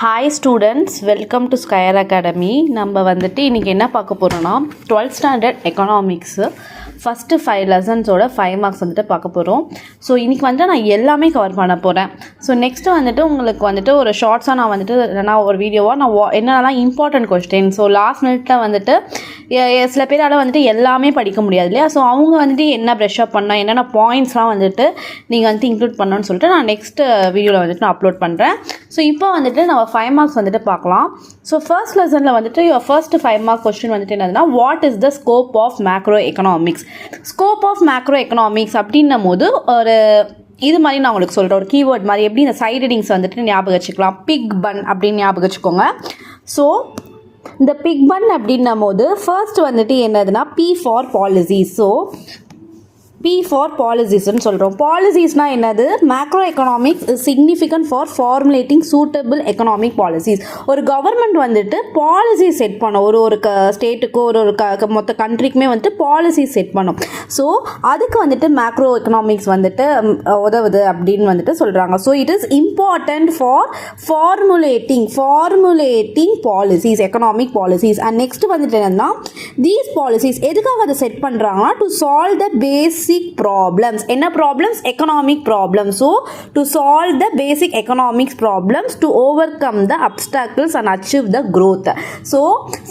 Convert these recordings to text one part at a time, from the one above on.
Hi students, welcome to square academy. நம்ம வந்துட்டு இன்றைக்கி என்ன பார்க்க போகிறோன்னா 12th ஸ்டாண்டர்ட் எக்கனாமிக்ஸு ஃபஸ்ட்டு 5 லெசன்ஸோட 5 மார்க்ஸ் வந்துட்டு பார்க்க போகிறோம். ஸோ இன்றைக்கி வந்துட்டு நான் எல்லாமே கவர் பண்ண போகிறேன். ஸோ நெக்ஸ்ட்டு வந்துட்டு உங்களுக்கு வந்துட்டு ஒரு ஷார்ட்ஸாக நான் வந்துட்டு இல்லைனா ஒரு வீடியோவாக நான் என்னென்னலாம் இம்பார்ட்டன்ட் கொஸ்டின், ஸோ லாஸ்ட் மினிட்டில் வந்துட்டு சில பேரால் வந்துட்டு எல்லாமே படிக்க முடியாது இல்லையா, ஸோ அவங்க வந்துட்டு என்ன ப்ரெஷ் அப் பண்ணால் என்னென்ன பாயிண்ட்ஸ்லாம் வந்துட்டு நீங்கள் வந்துட்டு இன்க்ளூட் பண்ணணும்னு சொல்லிட்டு நான் நெக்ஸ்ட் வீடியோவில் வந்துட்டு நான் அப்லோட் பண்ணுறேன். ஸோ இப்போ வந்துட்டு நம்ம 5 மார்க்ஸ் வந்துட்டு பார்க்கலாம். ஸோ ஃபர்ஸ்ட் லெசனில் வந்துட்டு ஃபர்ஸ்ட் 5 மார்க் கொஸ்டின் வந்துட்டு என்னதுன்னா, what is the scope of macroeconomics. Scope of macroeconomics அப்படின்னும் போது ஒரு இது மாதிரி நான் உங்களுக்கு சொல்கிறேன், ஒரு கீவேர்ட் மாதிரி எப்படி இந்த சைட் ஹெட்டிங்ஸ் வந்துட்டு ஞாபகம் வச்சுக்கலாம். பிக் பன் அப்படின்னு ஞாபகம் வச்சுக்கோங்க. ஸோ இந்த பிக் பன் அப்படின்னும் போது ஃபர்ஸ்ட் வந்துட்டு என்னதுன்னா P for policy. So P for policies-னு சொல்கிறோம். பாலிசிஸ்னால் என்னது? Macroeconomics is significant for formulating suitable economic policies. ஒரு கவர்மெண்ட் வந்துட்டு பாலிசி செட் பண்ணும், ஒரு ஸ்டேட்டுக்கோ ஒரு மொத்த கண்ட்ரிக்குமே வந்துட்டு பாலிசி செட் பண்ணும். ஸோ அதுக்கு வந்துட்டு மேக்ரோ எக்கனாமிக்ஸ் வந்துட்டு உதவுது அப்படின்னு வந்துட்டு சொல்கிறாங்க. So it is important for formulating policies, economic policies. And next வந்துட்டு என்னன்னா, தீஸ் பாலிசிஸ் எதுக்காக அதை செட் பண்ணுறாங்கன்னா, to solve the basic problems. என்ன problems? Economic problems. So to solve the basic economics problems, to overcome the obstacles and achieve the growth. So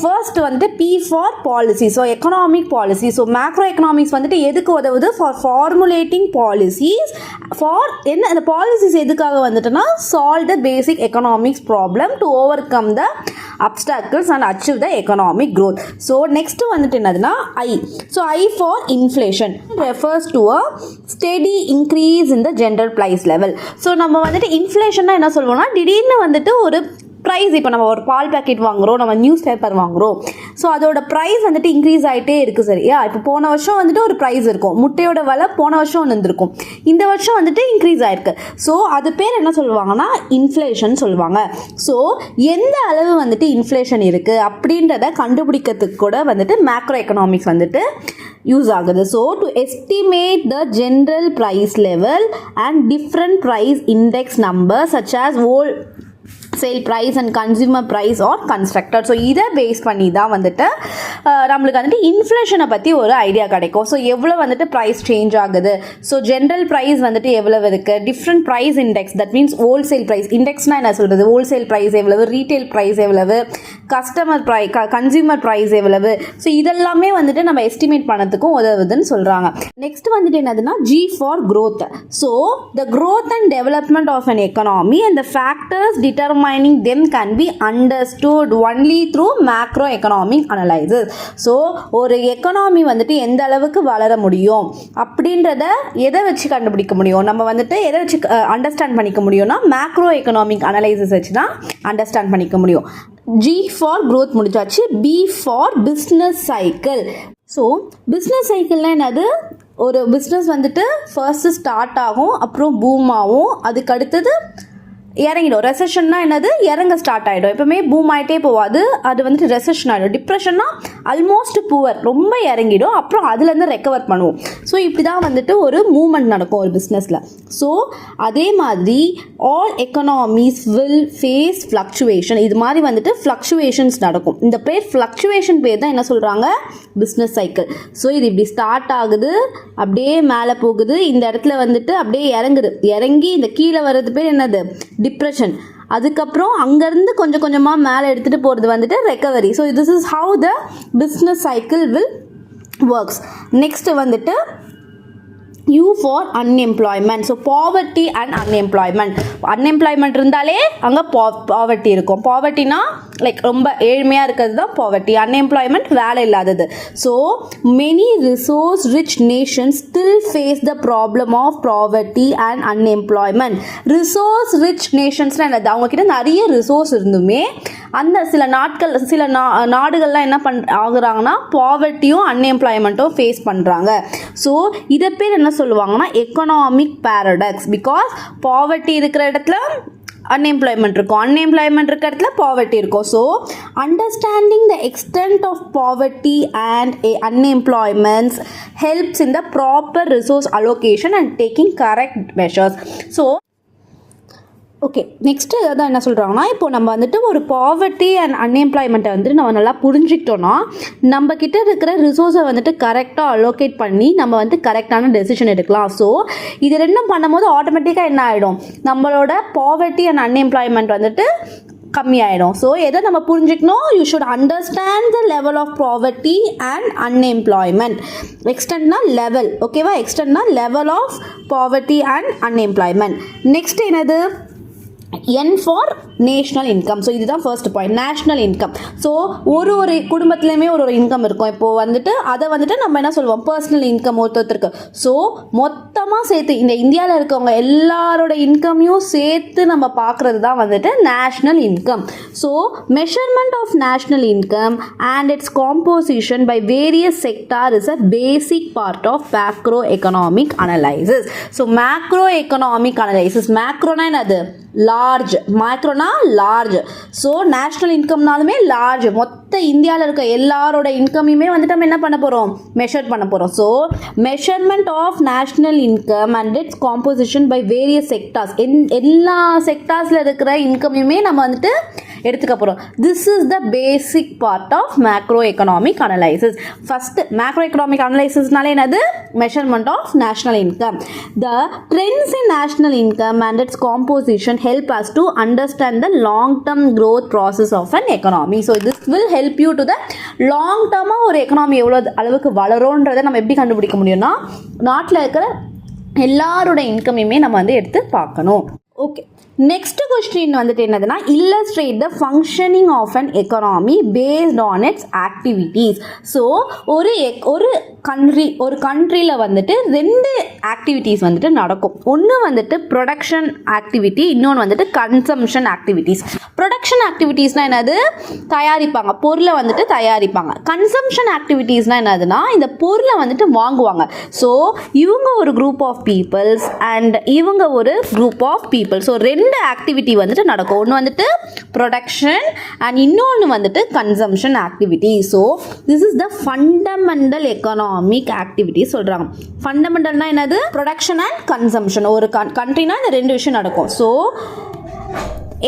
first வந்து P for policy. So economic policy. So macro economics வந்துட்டு எதுக்கு உதவுது? For formulating policies. For என்ன அந்த policies எதுக்காக வந்துட்டுனா, solve the basic economics problem to overcome the obstacles and achieve the economic growth. So next வந்துட்டு என்னதுன்னா I. So I for inflation refers to a steady increase in the general price level. So நம்ம வந்துட்டு இன்ஃப்ளேஷன்னா என்ன சொல்லுவோம்னா, திடீர்னு வந்துட்டு ஒரு price, இப்போ நம்ம ஒரு பால் பேக்கெட் வாங்குகிறோம், நம்ம நியூஸ் பேப்பர் வாங்குகிறோம், ஸோ அதோட ப்ரைஸ் வந்துட்டு இன்க்ரீஸ் ஆகிட்டே இருக்குது. சரியா? இப்போ போன வருஷம் வந்துட்டு ஒரு ப்ரைஸ் இருக்கும், முட்டையோட விலை போன வருஷம் ஒன்று இருந்திருக்கும், இந்த வருஷம் வந்துட்டு இன்க்ரீஸ் ஆகிருக்கு. ஸோ அது பேர் என்ன சொல்லுவாங்கன்னா இன்ஃப்ளேஷன் சொல்லுவாங்க. ஸோ எந்த அளவு வந்துட்டு இன்ஃப்ளேஷன் இருக்குது அப்படின்றத கண்டுபிடிக்கிறதுக்கு கூட வந்துட்டு மேக்ரோ எக்கனாமிக்ஸ் வந்துட்டு யூஸ் ஆகுது. So to estimate the general price level and different price index number such as sale price and consumer price are constructed. So இதை பேஸ் பண்ணி தான் வந்துட்டு நம்மளுக்கு வந்துட்டு இன்ஃப்ளேஷனை பற்றி ஒரு ஐடியா கிடைக்கும். ஸோ எவ்வளோ வந்துட்டு ப்ரைஸ் சேஞ்ச் ஆகுது, ஸோ ஜென்ரல் ப்ரைஸ் வந்துட்டு எவ்வளவு இருக்குது, different price index, that means wholesale price இண்டெக்ஸ்னால் என்ன சொல்கிறது, ஹோல்சேல் ப்ரைஸ் எவ்வளவு, ரீட்டைல் ப்ரைஸ் எவ்வளவு, கன்சியூமர் ப்ரைஸ் எவ்வளவு. ஸோ இதெல்லாமே வந்துட்டு நம்ம எஸ்டிமேட் பண்ணதுக்கும் உதவுதுன்னு சொல்கிறாங்க. நெக்ஸ்ட் வந்துட்டு என்னதுன்னா G for growth. So the growth and development of an economy and the factors determining them can be understood only through macroeconomic analysis. So ஒரு economy வந்துட்டு எந்த அளவுக்கு வளர முடியும் அப்படின்றத எதை வச்சு கண்டுபிடிக்க முடியும், நம்ம வந்துட்டு எதை வச்சு அண்டர்ஸ்டாண்ட் பண்ணிக்க முடியும்னா மேக்ரோ எக்கனாமிக் அனலைசிஸ் வச்சு தான் அண்டர்ஸ்டாண்ட் பண்ணிக்க முடியும். G for growth முடிச்சாச்சு. B for business cycle. So business சைக்கிள்னால் என்னது? ஒரு பிஸ்னஸ் வந்துட்டு ஃபர்ஸ்ட்டு ஸ்டார்ட் ஆகும், அப்புறம் பூம் ஆகும், அதுக்கு அடுத்தது இறங்கிடும். ரெசஷன்னா என்னது? இறங்க ஸ்டார்ட் ஆகிடும். எப்பவுமே பூம் ஆகிட்டே போவாது, அது வந்துட்டு ரெசஷன் ஆகிடும். டிப்ரெஷன்னா ஆல்மோஸ்ட் புவர், ரொம்ப இறங்கிடும், அப்புறம் அதுலேருந்து ரெக்கவர் பண்ணுவோம். ஸோ இப்படி தான் வந்துட்டு ஒரு மூவ்மெண்ட் நடக்கும் ஒரு பிஸ்னஸில். ஸோ அதே மாதிரி all economies will face fluctuation. இது மாதிரி வந்துட்டு ஃப்ளக்சுவேஷன்ஸ் நடக்கும். இந்த ஃப்ளக்சுவேஷன் பேர் தான் என்ன சொல்கிறாங்க? Business cycle. ஸோ இது இப்படி ஸ்டார்ட் ஆகுது, அப்படியே மேலே போகுது, இந்த இடத்துல வந்துட்டு அப்படியே இறங்குது, இறங்கி இந்த கீழே வர்றது பேர் என்னது? டிப்ரெஷன். அதுக்கப்புறம் அங்கேருந்து கொஞ்சம் கொஞ்சமாக மேலே எடுத்துகிட்டு போகிறது வந்துட்டு recovery. So this is how the business cycle will works. Next வந்துட்டு U for unemployment. So poverty and unemployment. Unemployment இருந்தாலே அங்கே பாவர்ட்டி இருக்கும். பாவர்ட்டினா லைக் ரொம்ப ஏழ்மையாக இருக்கிறது தான் பாவர்ட்டி. அன்எம்ப்ளாய்மெண்ட் வேலை இல்லாதது. So many resource rich nations still face the problem of poverty and unemployment. Resource rich நேஷன்ஸ்னால் என்னது? அவங்கக்கிட்ட நிறைய ரிசோர்ஸ் இருந்துமே அந்த சில நாடுகள்லாம் என்ன ஆகுறாங்கன்னா பாவர்ட்டியும் அன்எம்ப்ளாய்மெண்ட்டும் ஃபேஸ் பண்ணுறாங்க. ஸோ இதை பேர் என்ன சொல்லுவாங்கன்னா எக்கனாமிக் பேரடாக்ஸ். பிகாஸ் பாவர்ட்டி இருக்கிற இடத்துல அன்எம்ப்ளாய்மெண்ட் இருக்கும், அன்எம்ப்ளாய்மெண்ட் இருக்கிற இடத்துல பாவர்ட்டி இருக்கும். So understanding the extent of poverty and unemployments helps in the proper resource allocation and taking correct measures. So okay, next அதான் என்ன சொல்கிறாங்கன்னா, இப்போ நம்ம வந்துட்டு ஒரு பாவர்ட்டி அண்ட் அன்எம்ப்ளாய்மெண்ட்டை வந்துட்டு நம்ம நல்லா புரிஞ்சுக்கிட்டோன்னா நம்ம கிட்ட இருக்கிற ரிசோர்ஸை வந்துட்டு கரெக்டாக அலோகேட் பண்ணி நம்ம வந்து கரெக்டான டெசிஷன் எடுக்கலாம். ஸோ இது ரெண்டும் பண்ணும்போது ஆட்டோமேட்டிக்காக என்ன ஆகிடும், நம்மளோட பாவர்ட்டி அண்ட் அன்எம்ப்ளாய்மெண்ட் வந்துட்டு கம்மியாயிடும். ஸோ எதை நம்ம புரிஞ்சுக்கணும், you should understand the level of poverty and unemployment. எக்ஸ்டெண்ட்னா லெவல், ஓகேவா, எக்ஸ்டெண்ட்னா level of poverty and unemployment. Next என்னது, N for national income. So இதுதான் first point, national income. So ஒரு குடும்பத்துலேயுமே ஒரு இன்கம் இருக்கும். இப்போது வந்துட்டு அதை வந்துட்டு நம்ம என்ன சொல்லுவோம், பர்சனல் இன்கம் ஒருத்தருக்கு. ஸோ மொத்தமாக சேர்த்து இந்த இந்தியாவில் இருக்கவங்க எல்லாரோட இன்கமையும் சேர்த்து நம்ம பார்க்குறது தான் வந்துட்டு national income. So measurement of national income and its composition by various sector is a basic part of macro economic analysis. So macro economic analysis, மேக்ரோனா என்னது, லார்ஜ், மேக்ரோனா லார்ஜ். ஸோ நேஷ்னல் இன்கம்னாலுமே லார்ஜ், மொத்த இந்தியாவில் இருக்க எல்லாரோட இன்கமையுமே வந்துட்டு நம்ம என்ன பண்ண போகிறோம், மெஷர் பண்ண போகிறோம். So measurement of national income and its composition by various sectors, எல்லா செக்டார்ஸில் இருக்கிற இன்கமையுமே நம்ம வந்துட்டு எடுத்துக்க போகிறோம். This is the basic part of macro economic analysis. First macro economic அனலைசிஸ்னாலே என்னது, measurement of national income. The trends in national income and its composition help us to understand the long term growth process of an economy. So this will help you to the long term ஒரு economy எவ்வளோ அளவுக்கு வளரும்ன்றதை நம்ம எப்படி கண்டுபிடிக்க முடியும்னா, நாட்டில் இருக்கிற எல்லாரோட இன்கமையுமே நம்ம வந்து எடுத்து பார்க்கணும். ஓகே, நெக்ஸ்ட் கொஸ்டின் வந்துட்டு என்னதுன்னா, illustrate the functioning of an economy based on its activities. So ஒரு கண்ட்ரியில் வந்துட்டு ரெண்டு ஆக்டிவிட்டீஸ் வந்துட்டு நடக்கும். ஒன்று வந்துட்டு ப்ரொடக்ஷன் ஆக்டிவிட்டி, இன்னொன்று வந்துட்டு கன்சம்ஷன் ஆக்டிவிட்டீஸ். ப்ரொடக்ஷன் ஆக்டிவிட்டீஸ்னால் என்னது, தயாரிப்பாங்க, பொருளை வந்துட்டு தயாரிப்பாங்க. கன்சம்ஷன் ஆக்டிவிட்டீஸ்னால் என்னதுன்னா, இந்த பொருளை வந்துட்டு வாங்குவாங்க. ஸோ இவங்க ஒரு குரூப் ஆஃப் பீப்புள்ஸ் அண்ட் இவங்க ஒரு குரூப் ஆஃப் பீப்புள். ஸோ ரெண்டு ஆக்டிவிட்டி வந்துட்டு நடக்கும். ஒன்று வந்துட்டு ப்ரொடக்ஷன் அண்ட் இன்னொன்று வந்துட்டு consumption activity. So this is the fundamental economic activity சொல்கிறாங்க. ஃபண்டமெண்டல்னா என்னது, ப்ரொடக்ஷன் அண்ட் கன்சம்ஷன். ஒரு கண்ட்ரினா இந்த ரெண்டு விஷயம் நடக்கும். So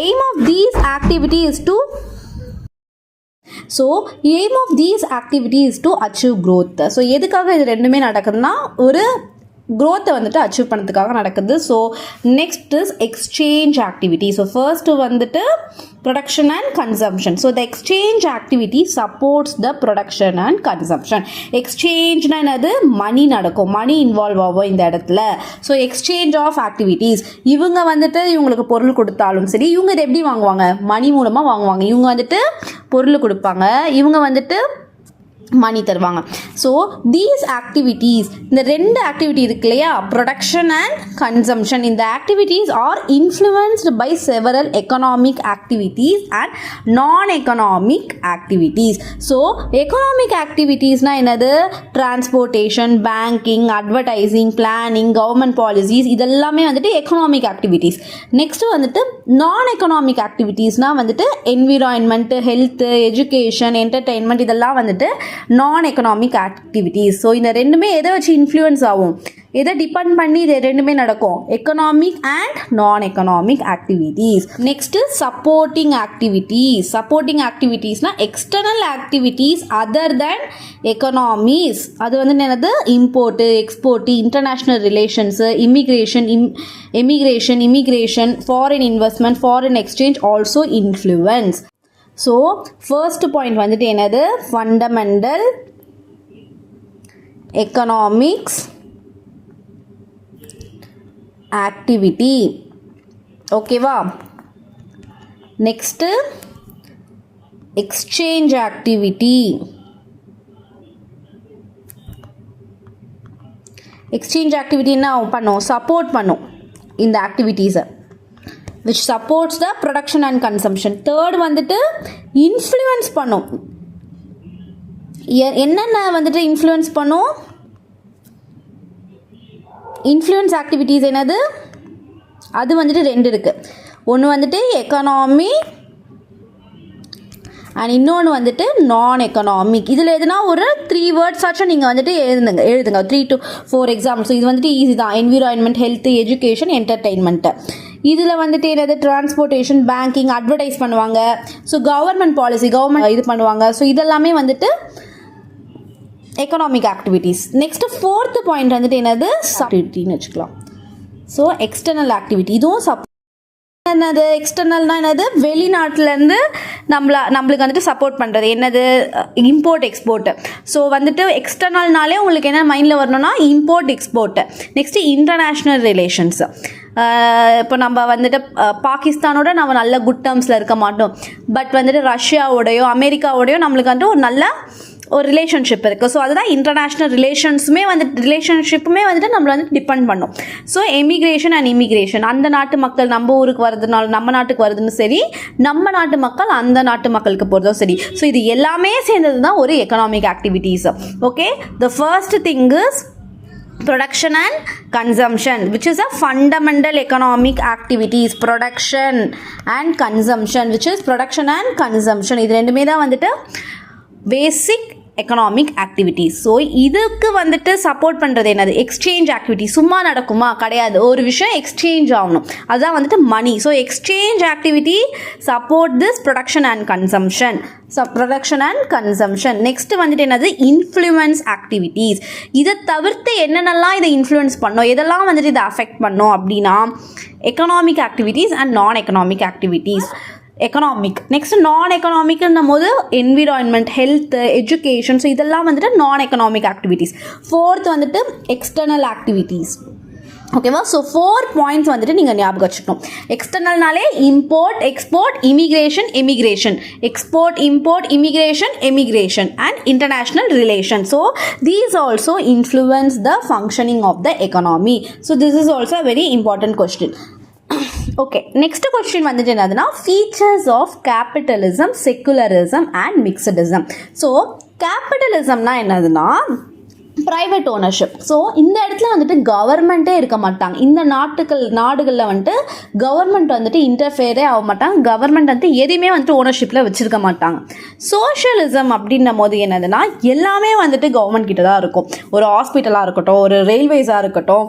aim of these activity is to achieve growth. So எதுக்காக இது ரெண்டுமே நடக்குதுன்னா, ஒரு growth வந்துட்டு அச்சீவ் பண்ணுறதுக்காக நடக்குது. So next is exchange activity. So first வந்துட்டு production and consumption. So the exchange activity supports the production and consumption. எக்ஸ்சேஞ்ச்னா என்னது, மணி நடக்கும், மணி இன்வால்வ் ஆகும் இந்த இடத்துல. ஸோ எக்ஸ்சேஞ்ச் ஆஃப் ஆக்டிவிட்டீஸ், இவங்க வந்துட்டு இவங்களுக்கு பொருள் கொடுத்தாலும் சரி, இவங்க இதை எப்படி வாங்குவாங்க, மணி மூலமாக வாங்குவாங்க. இவங்க வந்துட்டு பொருள் கொடுப்பாங்க, இவங்க வந்துட்டு மணி தருவாங்க. ஸோ தீஸ் ஆக்டிவிட்டீஸ், இந்த ரெண்டு ஆக்டிவிட்டி இருக்கு இல்லையா, ப்ரொடக்ஷன் அண்ட் கன்சம்ஷன், இந்த activities are influenced by several economic activities and non economic activities. So economic ஆக்டிவிட்டீஸ்னால் என்னது, transportation, banking, advertising, planning, government policies, இதெல்லாமே வந்துட்டு எக்கனாமிக் ஆக்டிவிட்டீஸ். நெக்ஸ்ட்டு வந்துட்டு நான் எக்கனாமிக் ஆக்டிவிட்டீஸ்னால் வந்துட்டு என்விரான்மெண்ட், ஹெல்த்து, எஜுகேஷன், என்டர்டெயின்மெண்ட், இதெல்லாம் வந்துட்டு நான் எக்கனாமிக் ஆக்டிவிட்டீஸ். ஸோ இந்த ரெண்டுமே எதை வச்சு இன்ஃப்ளூயன்ஸ் ஆகும், எதை டிபெண்ட் பண்ணி இது ரெண்டுமே நடக்கும், economic and non economic activities. Next supporting activities. Supporting ஆக்டிவிட்டீஸ்னால் external activities other than economies. அது வந்து என்னது, import, export, international relations, immigration, foreign investment, foreign exchange also influence. So first point வந்துட்டு என்னது, ஃபண்டமெண்டல் எக்கனாமிக்ஸ் ஆக்டிவிட்டி. ஓகேவா, next exchange activity. Exchange activity என்ன பண்ணும், support பண்ணும் இந்த ஆக்டிவிட்டீஸை, which supports the production and consumption. Third வந்துட்டு இன்ஃப்ளூயன்ஸ் பண்ணும். என்னென்ன வந்துட்டு இன்ஃப்ளூயன்ஸ் பண்ணும், இன்ஃப்ளூயன்ஸ் ஆக்டிவிட்டீஸ் என்னது, அது வந்துட்டு ரெண்டு இருக்குது. ஒன்று வந்துட்டு எக்கனாமி அண்ட் இன்னொன்று வந்துட்டு நான் எக்கனாமிக். இதில் எதுனா ஒரு 3 வேர்ட்ஸ் ஆச்சும் நீங்கள் வந்துட்டு எழுதுங்க 3 to 4 எக்ஸாம்பிள்ஸ். இது வந்துட்டு ஈஸி தான், என்விரான்மெண்ட், ஹெல்த், எஜுகேஷன், என்டர்டெயின்மெண்ட்டு. இதில் வந்துட்டு என்னது டிரான்ஸ்போர்ட்டேஷன், பேங்கிங், அட்வர்டைஸ் பண்ணுவாங்க. ஸோ கவர்மெண்ட் பாலிசி, கவர்மெண்ட் இது பண்ணுவாங்க. ஸோ இதெல்லாமே வந்துட்டு economic activities. Next 4th point வந்துட்டு என்னது ஆக்டிவிட்டின்னு வச்சுக்கலாம். ஸோ எக்ஸ்டர்னல் ஆக்டிவிட்டி, இதுவும் என்னது எக்ஸ்டர்னல்னா என்னது வெளிநாட்டிலேருந்து நம்மளுக்கு வந்துட்டு சப்போர்ட் பண்ணுறது என்னது இம்போர்ட் எக்ஸ்போர்ட்டு. ஸோ வந்துட்டு எக்ஸ்டர்னல்னாலே உங்களுக்கு என்ன மைண்டில் வரணும்னா import export. Next international relations. இப்போ நம்ம வந்துட்டு பாகிஸ்தானோட நம்ம நல்ல குட் டேர்ம்ஸில் இருக்க மாட்டோம். பட் வந்துட்டு ரஷ்யாவோடையோ அமெரிக்காவோடையோ நம்மளுக்கு வந்துட்டு ஒரு ரிலேஷன்ஷிப் இருக்குது. ஸோ அதுதான் இன்டர்நேஷ்னல் ரிலேஷன்ஷிப்புமே வந்துட்டு நம்மளை வந்து டிபெண்ட் பண்ணும். ஸோ எமிக்ரேஷன் அண்ட் இமிக்ரேஷன், அந்த நாட்டு மக்கள் நம்ம ஊருக்கு வரதுனால நம்ம நாட்டுக்கு வருதுன்னு சரி, நம்ம நாட்டு மக்கள் அந்த நாட்டு மக்களுக்கு போகிறதும் சரி. ஸோ இது எல்லாமே சேர்ந்தது தான் ஒரு economic activities. Okay, the first thing is production and consumption, which is a fundamental economic activities. Production and consumption, which is production and consumption, இது ரெண்டுமே தான் வந்துட்டு பேசிக் எக்கனாமிக் ஆக்டிவிட்டீஸ். ஸோ இதுக்கு வந்துட்டு சப்போர்ட் பண்ணுறது என்னது எக்ஸ்சேஞ்ச் ஆக்டிவிட்டி. சும்மா நடக்குமா? கிடையாது. ஒரு விஷயம் எக்ஸ்சேஞ்ச் ஆகணும், அதுதான் வந்துட்டு money. So exchange activity support this production and consumption. Next வந்துட்டு என்னது இன்ஃப்ளூயன்ஸ் ஆக்டிவிட்டீஸ். இதை தவிர்த்து என்னென்னலாம் இதை இன்ஃப்ளூயன்ஸ் பண்ணோம், எதெல்லாம் வந்துட்டு இதை அஃபெக்ட் பண்ணோம் அப்படின்னா economic activities and non economic activities. Economic. Next நான் எக்கனாமிக்னும் போது என்விரான்மெண்ட், ஹெல்த், எஜுகேஷன். ஸோ இதெல்லாம் வந்துட்டு நான் எக்கனாமிக் ஆக்டிவிட்டீஸ். 4th வந்துட்டு எக்ஸ்டர்னல் ஆக்டிவிட்டீஸ். ஓகேவா? ஸோ 4 பாயிண்ட்ஸ் வந்துட்டு நீங்கள் ஞாபகம் வச்சுக்கணும். எக்ஸ்டர்னல்னாலே import, export, immigration, emigration. Export, import, immigration, emigration and international relation. So these also influence the functioning of the economy. So this is also a very important question. Okay, next question வந்துட்டு என்னதுன்னா features of capitalism, secularism and mixedism. So கேபிட்டலிசம்னா என்னதுன்னா private ownership. So இந்த இடத்துல வந்துட்டு கவர்மெண்ட்டே இருக்க மாட்டாங்க. இந்த நாடுகளில் வந்துட்டு கவர்மெண்ட் வந்துட்டு இன்டர்ஃபியரே ஆக மாட்டாங்க. கவர்மெண்ட் வந்து எதையுமே வந்துட்டு ஓனர்ஷிப்பில் வச்சுருக்க மாட்டாங்க. சோஷியலிசம் அப்படின்னும் போது என்னதுன்னா எல்லாமே வந்துட்டு கவர்மெண்ட் கிட்ட தான் இருக்கும். ஒரு ஹாஸ்பிட்டலாக இருக்கட்டும், ஒரு ரயில்வேஸாக இருக்கட்டும்,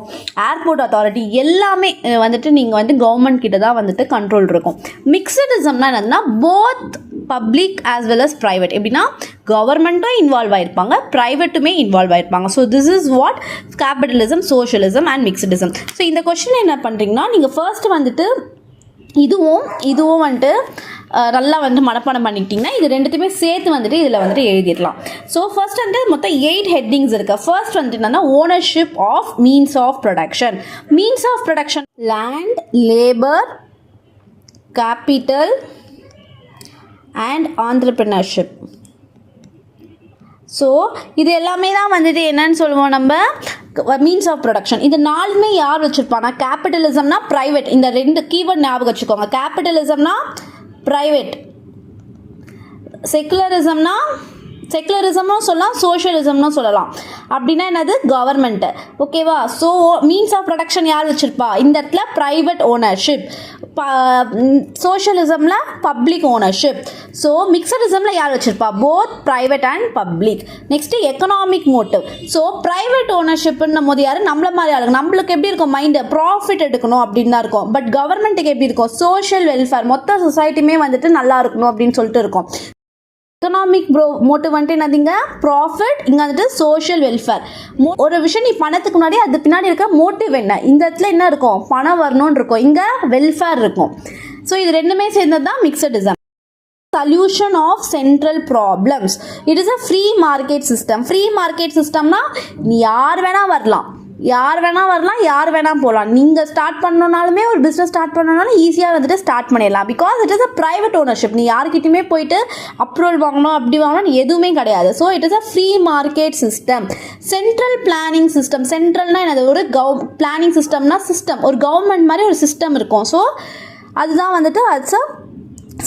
ஏர்போர்ட் அத்தாரிட்டி, எல்லாமே வந்துட்டு நீங்கள் வந்து கவர்மெண்ட் கிட்ட தான் வந்துட்டு கண்ட்ரோல் இருக்கும். மிக்சடிசம்னா என்னதுன்னா both public as well as private. எப்படின்னா கவர்மெண்ட்டும் இன்வால்வ் ஆகிருப்பாங்க, ப்ரைவேட்டுமே இன்வால்வ் ஆகிருப்பாங்க. So this is what capitalism, socialism and mixedism. So இந்த கொஸ்டின் என்ன பண்ணுறீங்கன்னா நீங்கள் ஃபர்ஸ்ட் வந்துட்டு இதுவும் வந்துட்டு நல்லா வந்து மனப்பாடம் பண்ணிக்கிட்டிங்கன்னா இது ரெண்டுத்தையுமே சேர்த்து வந்துட்டு இதில் வந்துட்டு எழுதிடலாம். ஸோ ஃபர்ஸ்ட் வந்து மொத்தம் 8 ஹெட்டிங்ஸ் இருக்குது. ஃபர்ஸ்ட் வந்துட்டு என்னன்னா ownership of means of production. Means of production land, labour, capital and entrepreneurship. So இது எல்லாமே தான் வந்துட்டு என்னன்னு சொல்லுவோம் நம்ம மீன்ஸ் ஆஃப் ப்ரொடக்ஷன். இது 4மே யார் வச்சுருப்பாங்கன்னா கேபிட்டலிசம்னா ப்ரைவேட். இந்த 2 கீவேர்ட் ஞாபகம் வச்சுக்கோங்க. கேபிட்டலிசம்னா ப்ரைவேட், செக்குலரிசம்னும் சொல்லலாம், சோஷியலிசம்னு சொல்லலாம். அப்படின்னா என்னது கவர்மெண்ட்டு. ஓகேவா? ஸோ மீன்ஸ் ஆஃப் ப்ரொடக்ஷன் யார் வச்சுருப்பா இந்த இடத்துல ப்ரைவேட் ஓனர்ஷிப். சோஷியலிசமில் பப்ளிக் ஓனர்ஷிப். ஸோ மிக்சடிசமில் யார் வச்சுருப்பா both private and public. Next economic motive. So private ஓனர்ஷிப்னும் போது யார் நம்மள மாதிரி ஆளுங்க. நம்மளுக்கு எப்படி இருக்கும் மைண்டு ப்ராஃபிட் எடுக்கணும் அப்படின்னு தான் இருக்கும். பட் கவர்மெண்ட்டுக்கு எப்படி இருக்கும் சோஷியல் வெல்ஃபேர், மொத்த சொசைட்டியுமே வந்துட்டு நல்லா இருக்கணும் அப்படின்னு சொல்லிட்டு இருக்கும். எக்கனாமிக் மோட்டிவ் வந்துட்டு என்னதுங்க ப்ராஃபிட், இங்கே வந்துட்டு சோஷியல் வெல்ஃபேர். ஒரு விஷயம் நீ பணத்துக்கு முன்னாடி அது பின்னாடி இருக்க மோட்டிவ் என்ன, இந்த இடத்துல என்ன இருக்கும் பணம் வரணும்னு இருக்கும், இங்கே வெல்ஃபேர் இருக்கும். ஸோ இது ரெண்டுமே சேர்ந்தது தான் மிக்சடிசம். solution of central problems. It is a free market system. Free market systemனா நீ யார் வேணா வரலாம், யார் வேணா போகலாம். நீங்கள் ஸ்டார்ட் பண்ணனாலுமே ஒரு பிஸ்னஸ் ஸ்டார்ட் பண்ணனாலும் ஈஸியாக வந்துட்டு ஸ்டார்ட் பண்ணிடலாம். Because it is a private ownership. நீ யார்கிட்டையுமே போயிட்டு அப்ரூவல் வாங்கணும் அப்படி வாங்கணும் எதுவுமே கிடையாது. So it is a free market system. Central planning system. சென்ட்ரல்னால் என்னது ஒரு பிளானிங் சிஸ்டம்னா சிஸ்டம், ஒரு கவர்மெண்ட் மாதிரி ஒரு சிஸ்டம் இருக்கும். ஸோ அதுதான் வந்துட்டு அட்ஸ் அ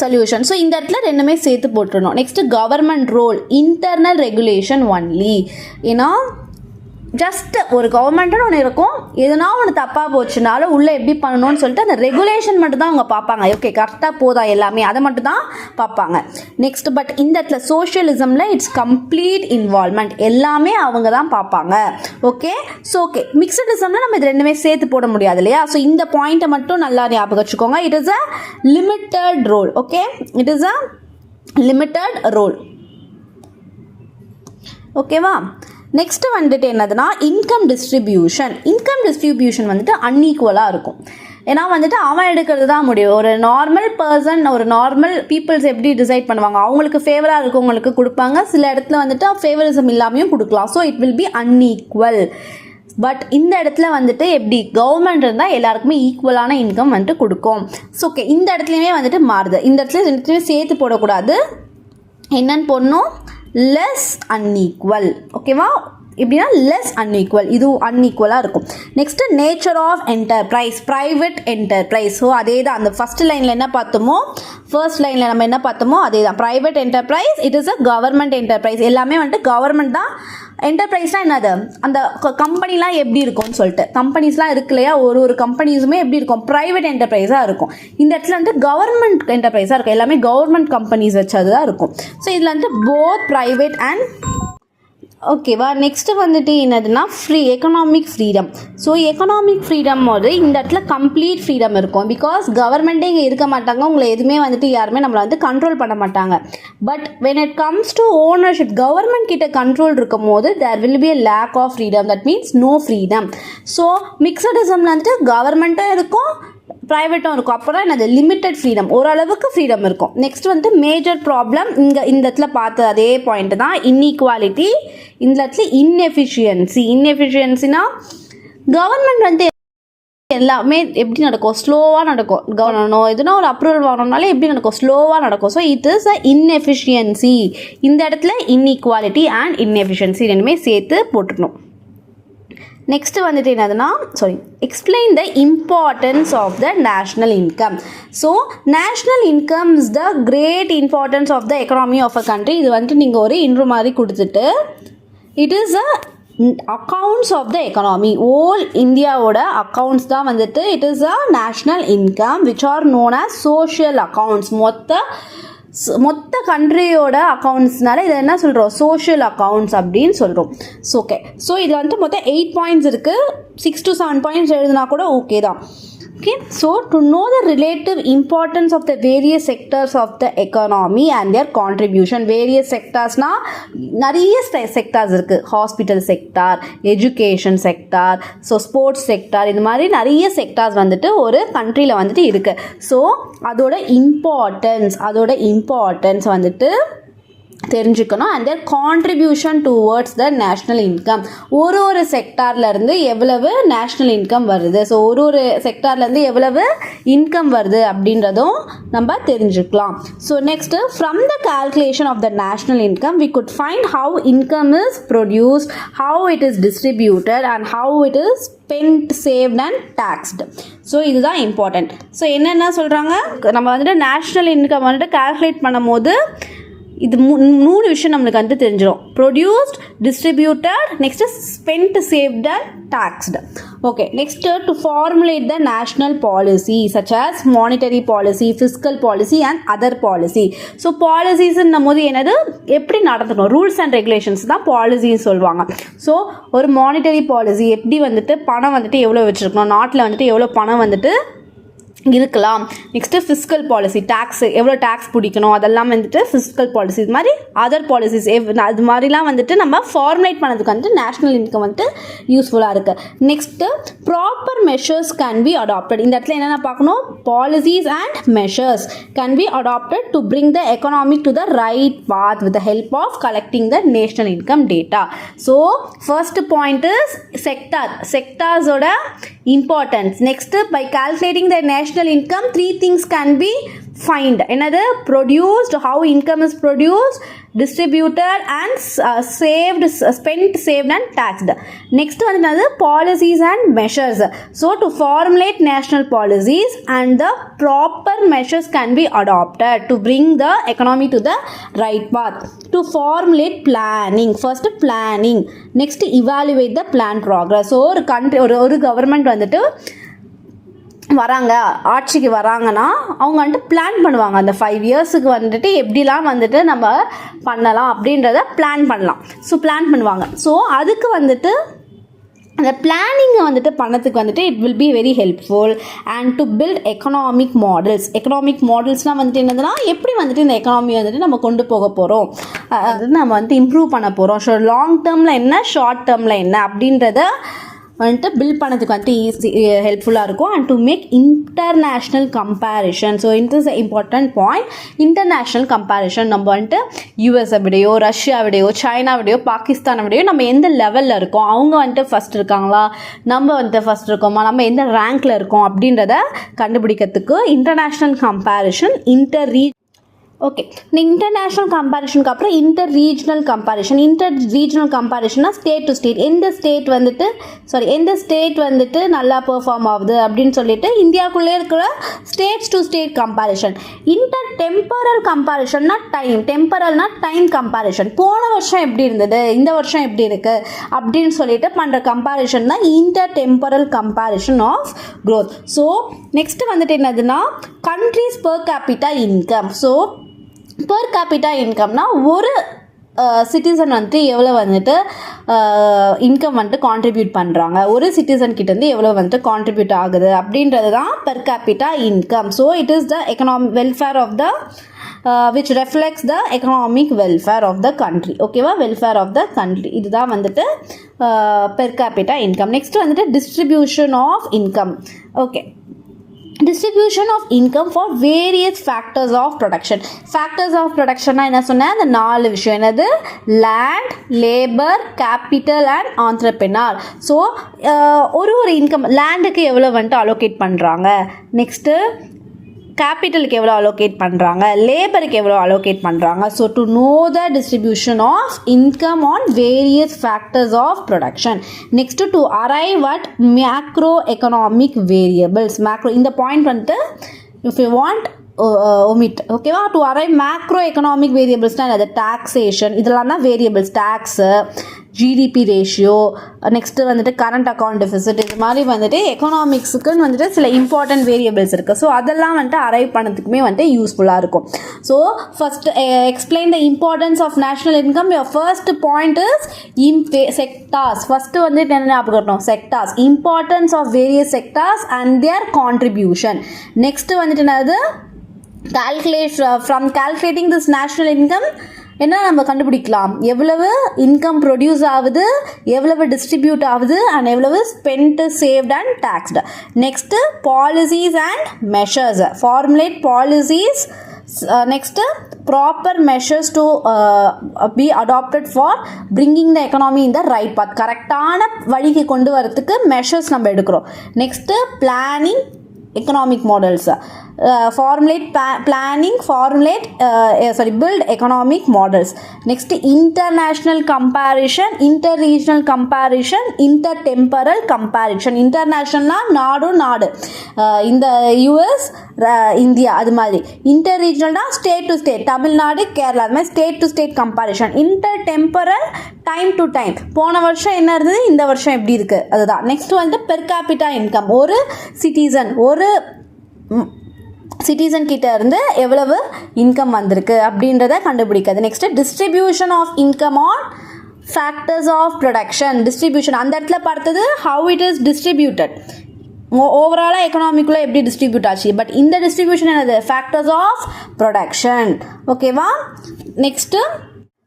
சொல்யூஷன். ஸோ இந்த இடத்துல ரெண்டுமே சேர்த்து போட்டுருணும். Next government role, internal regulation only. ஏன்னா ஜஸ்ட் ஒரு கவர்மெண்ட்டுன்னு ஒன்று இருக்கும், எதுனா ஒன்று தப்பாக போச்சுனாலும் உள்ளே எப்படி பண்ணணும்னு சொல்லிட்டு அந்த ரெகுலேஷன் மட்டும் தான் அவங்க பார்ப்பாங்க. ஓகே கரெக்டாக போதா எல்லாமே, அதை மட்டும் தான் பார்ப்பாங்க. நெக்ஸ்ட் பட் இந்த இடத்துல சோஷியலிசமில் இட்ஸ் கம்ப்ளீட் இன்வால்மெண்ட், எல்லாமே அவங்க தான் பார்ப்பாங்க. ஓகே ஸோ ஓகே மிக்சடிசமில் நம்ம இது ரெண்டுமே சேர்த்து போட முடியாது இல்லையா. ஸோ இந்த பாயிண்ட்டை மட்டும் நல்லா ஞாபகம் வச்சுக்கோங்க. It is a limited role. Okay it is a limited role. ஓகேவா. நெக்ஸ்ட்டு வந்துட்டு என்னதுன்னா இன்கம் டிஸ்ட்ரிபியூஷன் வந்துட்டு அன்ஈக்குவலாக இருக்கும். ஏன்னா வந்துட்டு அவன் எடுக்கிறது தான் முடியும். ஒரு நார்மல் பர்சன், ஒரு நார்மல் பீப்புள்ஸ் எப்படி டிசைட் பண்ணுவாங்க, அவங்களுக்கு ஃபேவராக இருக்கவங்களுக்கு கொடுப்பாங்க, சில இடத்துல வந்துட்டு ஃபேவரிசம் இல்லாமையும் கொடுக்கலாம். So it will B unequal. But இந்த இடத்துல வந்துட்டு எப்படி கவர்மெண்ட் இருந்தால் எல்லாருக்குமே ஈக்குவலான இன்கம் வந்துட்டு கொடுக்கும். ஸோ ஓகே இந்த இடத்துலையுமே வந்துட்டு மாறுது. இந்த இடத்துல ரெண்டுத்தையுமே சேர்த்து போடக்கூடாது. என்னன்னு போடணும், லெஸ் அன்ஈக்குவல். ஓகேவா, எப்படின்னா லெஸ் அன்ஈக்குவல், இது அன்ஈக்குவலாக இருக்கும். Next nature of enterprise, private enterprise. So அதே தான் அந்த ஃபஸ்ட் லைனில் என்ன பார்த்தோமோ, ஃபர்ஸ்ட் லைனில் நம்ம என்ன பார்த்தோமோ அதே தான். Private enterprise it is a government enterprise, எல்லாமே வந்துட்டு கவர்மெண்ட் தான். என்டர்பிரைஸ்னால் என்னது, அந்த கம்பெனிலாம் எப்படி இருக்கும்னு சொல்லிட்டு, கம்பெனிஸ்லாம் இருக்கு இல்லையா, ஒரு கம்பெனிஸுமே எப்படி இருக்கும், ப்ரைவேட் என்டர்பிரைஸாக இருக்கும். இந்த இடத்துல வந்துட்டு கவர்மெண்ட் என்டர்பிரைஸாக இருக்கும், எல்லாமே கவர்மெண்ட் கம்பெனிஸ் வச்சது தான் இருக்கும். ஸோ இதில் வந்துட்டு போத் ப்ரைவேட் அண்ட் ஓகேவா. நெக்ஸ்ட்டு வந்துட்டு என்னதுன்னா economic freedom. So economic freedom போது இந்த இடத்துல கம்ப்ளீட் ஃப்ரீடம் இருக்கும். பிகாஸ் கவர்மெண்ட்டே இங்கே இருக்க மாட்டாங்க, உங்களை எதுவுமே வந்துட்டு யாருமே நம்மளை வந்து கண்ட்ரோல் பண்ண மாட்டாங்க. But when it comes to ownership, government கிட்ட கண்ட்ரோல் இருக்கும் போது there will be a lack of freedom, that means no freedom. So மிக்சடிசமில் வந்துட்டு கவர்மெண்ட்டும் இருக்கும், ப்ரைவேட்டும் இருக்கும். அப்புறம் என்னது லிமிட்டட் ஃப்ரீடம், ஓரளவுக்கு ஃப்ரீடம் இருக்கும். நெக்ஸ்ட் வந்து மேஜர் ப்ராப்ளம் இங்கே இந்த இடத்துல பார்த்து அதே பாயிண்ட் தான், இன்இக்வாலிட்டி. இந்த இடத்துல இன்எஃபிஷியன்சினா கவர்மெண்ட் வந்து எல்லாமே எப்படி நடக்கும், ஸ்லோவாக நடக்கும். கவர்மெண்ட் எதுனா ஒரு அப்ரூவல் வாங்கணும்னாலே எப்படி நடக்கும், ஸ்லோவாக நடக்கும். So it is a inefficiency. இந்த இடத்துல இன்இக்வாலிட்டி அண்ட் இன்எஃபிஷியன்சி ரெண்டுமே சேர்த்து போட்டுக்கணும். நெக்ஸ்ட்டு வந்துட்டு என்னதுன்னா explain the importance of the national income. So national income is the great importance of the economy of a country. இது வந்துட்டு நீங்கள் ஒரு இன்ட்ரோ மாதிரி கொடுத்துட்டு it is a accounts of the economy, whole இந்தியாவோட அக்கௌண்ட்ஸ் தான் வந்துட்டு it is a national income which are known as social accounts. மொத்த கண்ட்ரியோட அக்கௌண்ட்ஸ்னால இதை என்ன சொல்கிறோம், சோஷியல் அக்கௌண்ட்ஸ் அப்படின்னு சொல்கிறோம். ஸோ ஓகே ஸோ இது வந்துட்டு மொத்தம் 8 பாயிண்ட்ஸ் இருக்குது. 6 to 7 பாயிண்ட்ஸ் எழுதுனா கூட ஓகே தான். Okay, so to know the relative importance of the various sectors of the economy and their contribution, various sectors na nariya sectors irukku, hospital sector, education sector, so sports sector, இது மாதிரி நிறைய sectors வந்துட்டு ஒரு countryல வந்துட்டு இருக்கு. so அதோட importance வந்துட்டு தெரிஞ்சுக்கணும். And their contribution towards the national income, ஒரு செக்டார்லேருந்து எவ்வளவு நேஷ்னல் இன்கம் வருது, ஸோ ஒரு செக்டார்லேருந்து எவ்வளவு இன்கம் வருது அப்படின்றதும் நம்ம தெரிஞ்சுக்கலாம். So next from the calculation of the national income we could find how income is produced, how it is distributed and how it is spent, saved and taxed. So இதுதான் important. So என்னென்ன சொல்கிறாங்க, நம்ம வந்துட்டு national income வந்துட்டு calculate பண்ணும் போது இது 3 விஷயம் நம்மளுக்கு வந்து தெரிஞ்சிடும். Produced, distributed, next spend, saved and taxed. Okay next to formulate the national policy such as monetary policy, fiscal policy and other policy. So பாலிசிஸ்ன்னும் போது என்னது, எப்படி நடந்துக்கணும், ரூல்ஸ் அண்ட் ரெகுலேஷன்ஸ் தான் பாலிசின்னு சொல்லுவாங்க. ஸோ ஒரு மானிட்டரி பாலிசி எப்படி வந்துட்டு பணம் வந்துட்டு எவ்வளோ வச்சுருக்கணும், நாட்டில் வந்துட்டு எவ்வளோ பணம் வந்துட்டு இருக்கலாம். நெக்ஸ்ட்டு ஃபிஸ்கல் பாலிசி, டேக்ஸ் எவ்வளோ டேக்ஸ் பிடிக்கணும், அதெல்லாம் வந்துட்டு ஃபிஸ்கல் பாலிசி. இது மாதிரி அதர் பாலிசிஸ் அது மாதிரிலாம் வந்துட்டு நம்ம ஃபார்முலேட் பண்ணதுக்கு வந்துட்டு நேஷ்னல் இன்கம் வந்துட்டு யூஸ்ஃபுல்லாக இருக்குது. Next proper measures can be adapted. இந்த இடத்துல என்னென்ன பார்க்கணும், policies and measures can be adapted to bring the economic to the right path with the help of collecting the national income data. So first point is செக்டார்ஸோட importance. Next, by calculating the national income, 3 things can be find என்னது produced, how income is produced, distributed and saved, spent, saved and taxed. Next வந்து என்னது policies and measures. So to formulate national policies and the proper measures can be adopted to bring the economy to the right path. To formulate planning, first planning, next evaluate the plan progress. So ஒரு country ஒரு government வந்துட்டு வராங்க, ஆட்சிக்கு வராங்கன்னா அவங்க வந்துட்டு plan பண்ணுவாங்க. அந்த 5 இயர்ஸுக்கு வந்துட்டு எப்படிலாம் வந்துட்டு நம்ம பண்ணலாம் அப்படின்றத பிளான் பண்ணலாம். ஸோ பிளான் பண்ணுவாங்க. ஸோ அதுக்கு வந்துட்டு அந்த பிளானிங்கை வந்துட்டு பண்ணதுக்கு வந்துட்டு it will be very helpful. And to build economic மாடல்ஸ்னால் வந்துட்டு என்னதுன்னா எப்படி வந்துட்டு இந்த எக்கனாமி வந்துட்டு நம்ம கொண்டு போக போகிறோம், அது நம்ம வந்துட்டு இம்ப்ரூவ் பண்ண போகிறோம். ஸோ லாங் டேர்மில் என்ன, ஷார்ட் டேர்மில் என்ன அப்படின்றத வந்துட்டு பில்ட் பண்ணதுக்கு வந்துட்டு ஹெல்ப்ஃபுல்லாக இருக்கும். And to make international comparison. So it is important point. International comparison நம்ம வந்துட்டு யூஎஸை விடையோ, ரஷ்யா விடையோ, சைனா விடையோ, பாகிஸ்தானை விடையோ நம்ம எந்த லெவலில் இருக்கோம், அவங்க வந்துட்டு ஃபஸ்ட் இருக்காங்களா, நம்ம வந்துட்டு ஃபஸ்ட் இருக்கோமா, நம்ம எந்த ரேங்க்கில் இருக்கோம் அப்படின்றத கண்டுபிடிக்கிறதுக்கு இன்டர்நேஷ்னல் கம்பேரிஷன், ஓகே. இந்த இன்டர்நேஷ்னல் கம்பேரிஷனுக்கு அப்புறம் இன்டர் ரீஜனல் கம்பேரிஷன்னா ஸ்டேட் டு ஸ்டேட், எந்த ஸ்டேட் வந்துட்டு நல்லா பெர்ஃபார்ம் ஆகுது அப்படின்னு சொல்லிட்டு இந்தியாவுக்குள்ளே இருக்கிற states to state comparison. Inter temporal கம்பேரிஷன்னா டெம்பரல்னா டைம் கம்பேரிஷன். போன வருஷம் எப்படி இருந்தது, இந்த வருஷம் எப்படி இருக்குது அப்படின்னு சொல்லிட்டு பண்ணுற கம்பேரிஷன் தான் inter temporal comparison of growth. So next வந்துட்டு என்னதுன்னா countries per capita income. So per capita இன்கம்னா ஒரு சிட்டிசன் வந்துட்டு எவ்வளோ வந்துட்டு இன்கம் வந்துட்டு கான்ட்ரிபியூட் பண்ணுறாங்க, ஒரு சிட்டிசன் கிட்டேருந்து எவ்வளோ வந்துட்டு கான்ட்ரிபியூட் ஆகுது அப்படின்றது தான் per capita income. So it is the economic welfare of the which reflects the economic welfare of the country. ஓகேவா, வெல்ஃபேர் ஆஃப் த கண்ட்ரி. இதுதான் வந்துட்டு பெர் கேபிட்டா இன்கம். நெக்ஸ்ட் வந்துட்டு distribution of income. Okay, distribution of income for various factors of production. Factors of production என்ன சொன்னேன், அந்த 4 விஷயம் என்னது, land, labor, capital and entrepreneur. So ஒரு இன்கம், லேண்டுக்கு எவ்வளோ வந்துட்டு அலோகேட் பண்ணுறாங்க, நெக்ஸ்ட்டு கேபிட்டலுக்கு எவ்வளோ அலோகேட் பண்ணுறாங்க, லேபருக்கு எவ்வளோ அலோகேட் பண்ணுறாங்க. So to know the distribution of income on various factors of production. Next to arrive at macro economic variables. இந்த பாயிண்ட் வந்துட்டு இஃப் யூ வாண்ட் omit. ஓகேவா, டு அரைவ் மேக்ரோ எக்கனாமிக் வேரியபிள்ஸ்னால் அது taxation, இதெல்லாம் தான் variables. Tax, GDP ratio, next வந்துட்டு current account deficit, இது மாதிரி வந்துட்டு எக்கனாமிக்ஸுக்குன்னு வந்துட்டு சில இம்பார்ட்டன்ட் வேரியபிள்ஸ் இருக்குது. ஸோ அதெல்லாம் வந்துட்டு அரைவ் பண்ணதுக்குமே வந்துட்டு யூஸ்ஃபுல்லாக இருக்கும். So first explain the importance of national income. Your first point is sectors. First வந்துட்டு என்ன ஞாபகம் இருக்கணும், sectors, importance of various sectors and their contribution. Next வந்துட்டு என்னது, calculating this national income என்ன நம்ம கண்டுபிடிக்கலாம், எவ்வளவு இன்கம் ப்ரொடியூஸ் ஆகுது, எவ்வளவு டிஸ்ட்ரிபியூட் ஆகுது அண்ட் எவ்வளவு spend, saved and taxed. Next policies and measures, formulate policies. Next proper measures to be adapted for bringing the economy in the right path. கரெக்டான வழிக்கு கொண்டு வரத்துக்கு மெஷர்ஸ் நம்ம எடுக்கிறோம். நெக்ஸ்ட்டு planning economic models, build economic models. Next international comparison, interregional comparison, intertemporal comparison. International நாடு இந்த US, India அது மாதிரி. இன்டர்ரீஜனல்னா state to state, Tamil Nadu, Kerala, அது மாதிரி state to state comparison. Intertemporal time to time, போன வருஷம் என்ன இருந்தது, இந்த வருஷம் எப்படி இருக்குது, அதுதான். நெக்ஸ்ட் வந்து பெர் கேபிட்டா இன்கம், ஒரு சிட்டிசன் கிட்ட இருந்து எவ்வளவு இன்கம் வந்திருக்கு அப்படின்றத கண்டுபிடிக்கிறது. Next distribution of income on factors of production. Distribution அந்த இடத்துல பார்த்தது ஹவு இட் இஸ் டிஸ்ட்ரிபியூட்டட், ஓவராலாக எக்கனாமிக்குள்ளே எப்படி டிஸ்ட்ரிபியூட் ஆச்சு. பட் இந்த டிஸ்ட்ரிபியூஷன் என்னது, ஃபேக்டர்ஸ் ஆஃப் ப்ரொடக்ஷன். ஓகேவா, next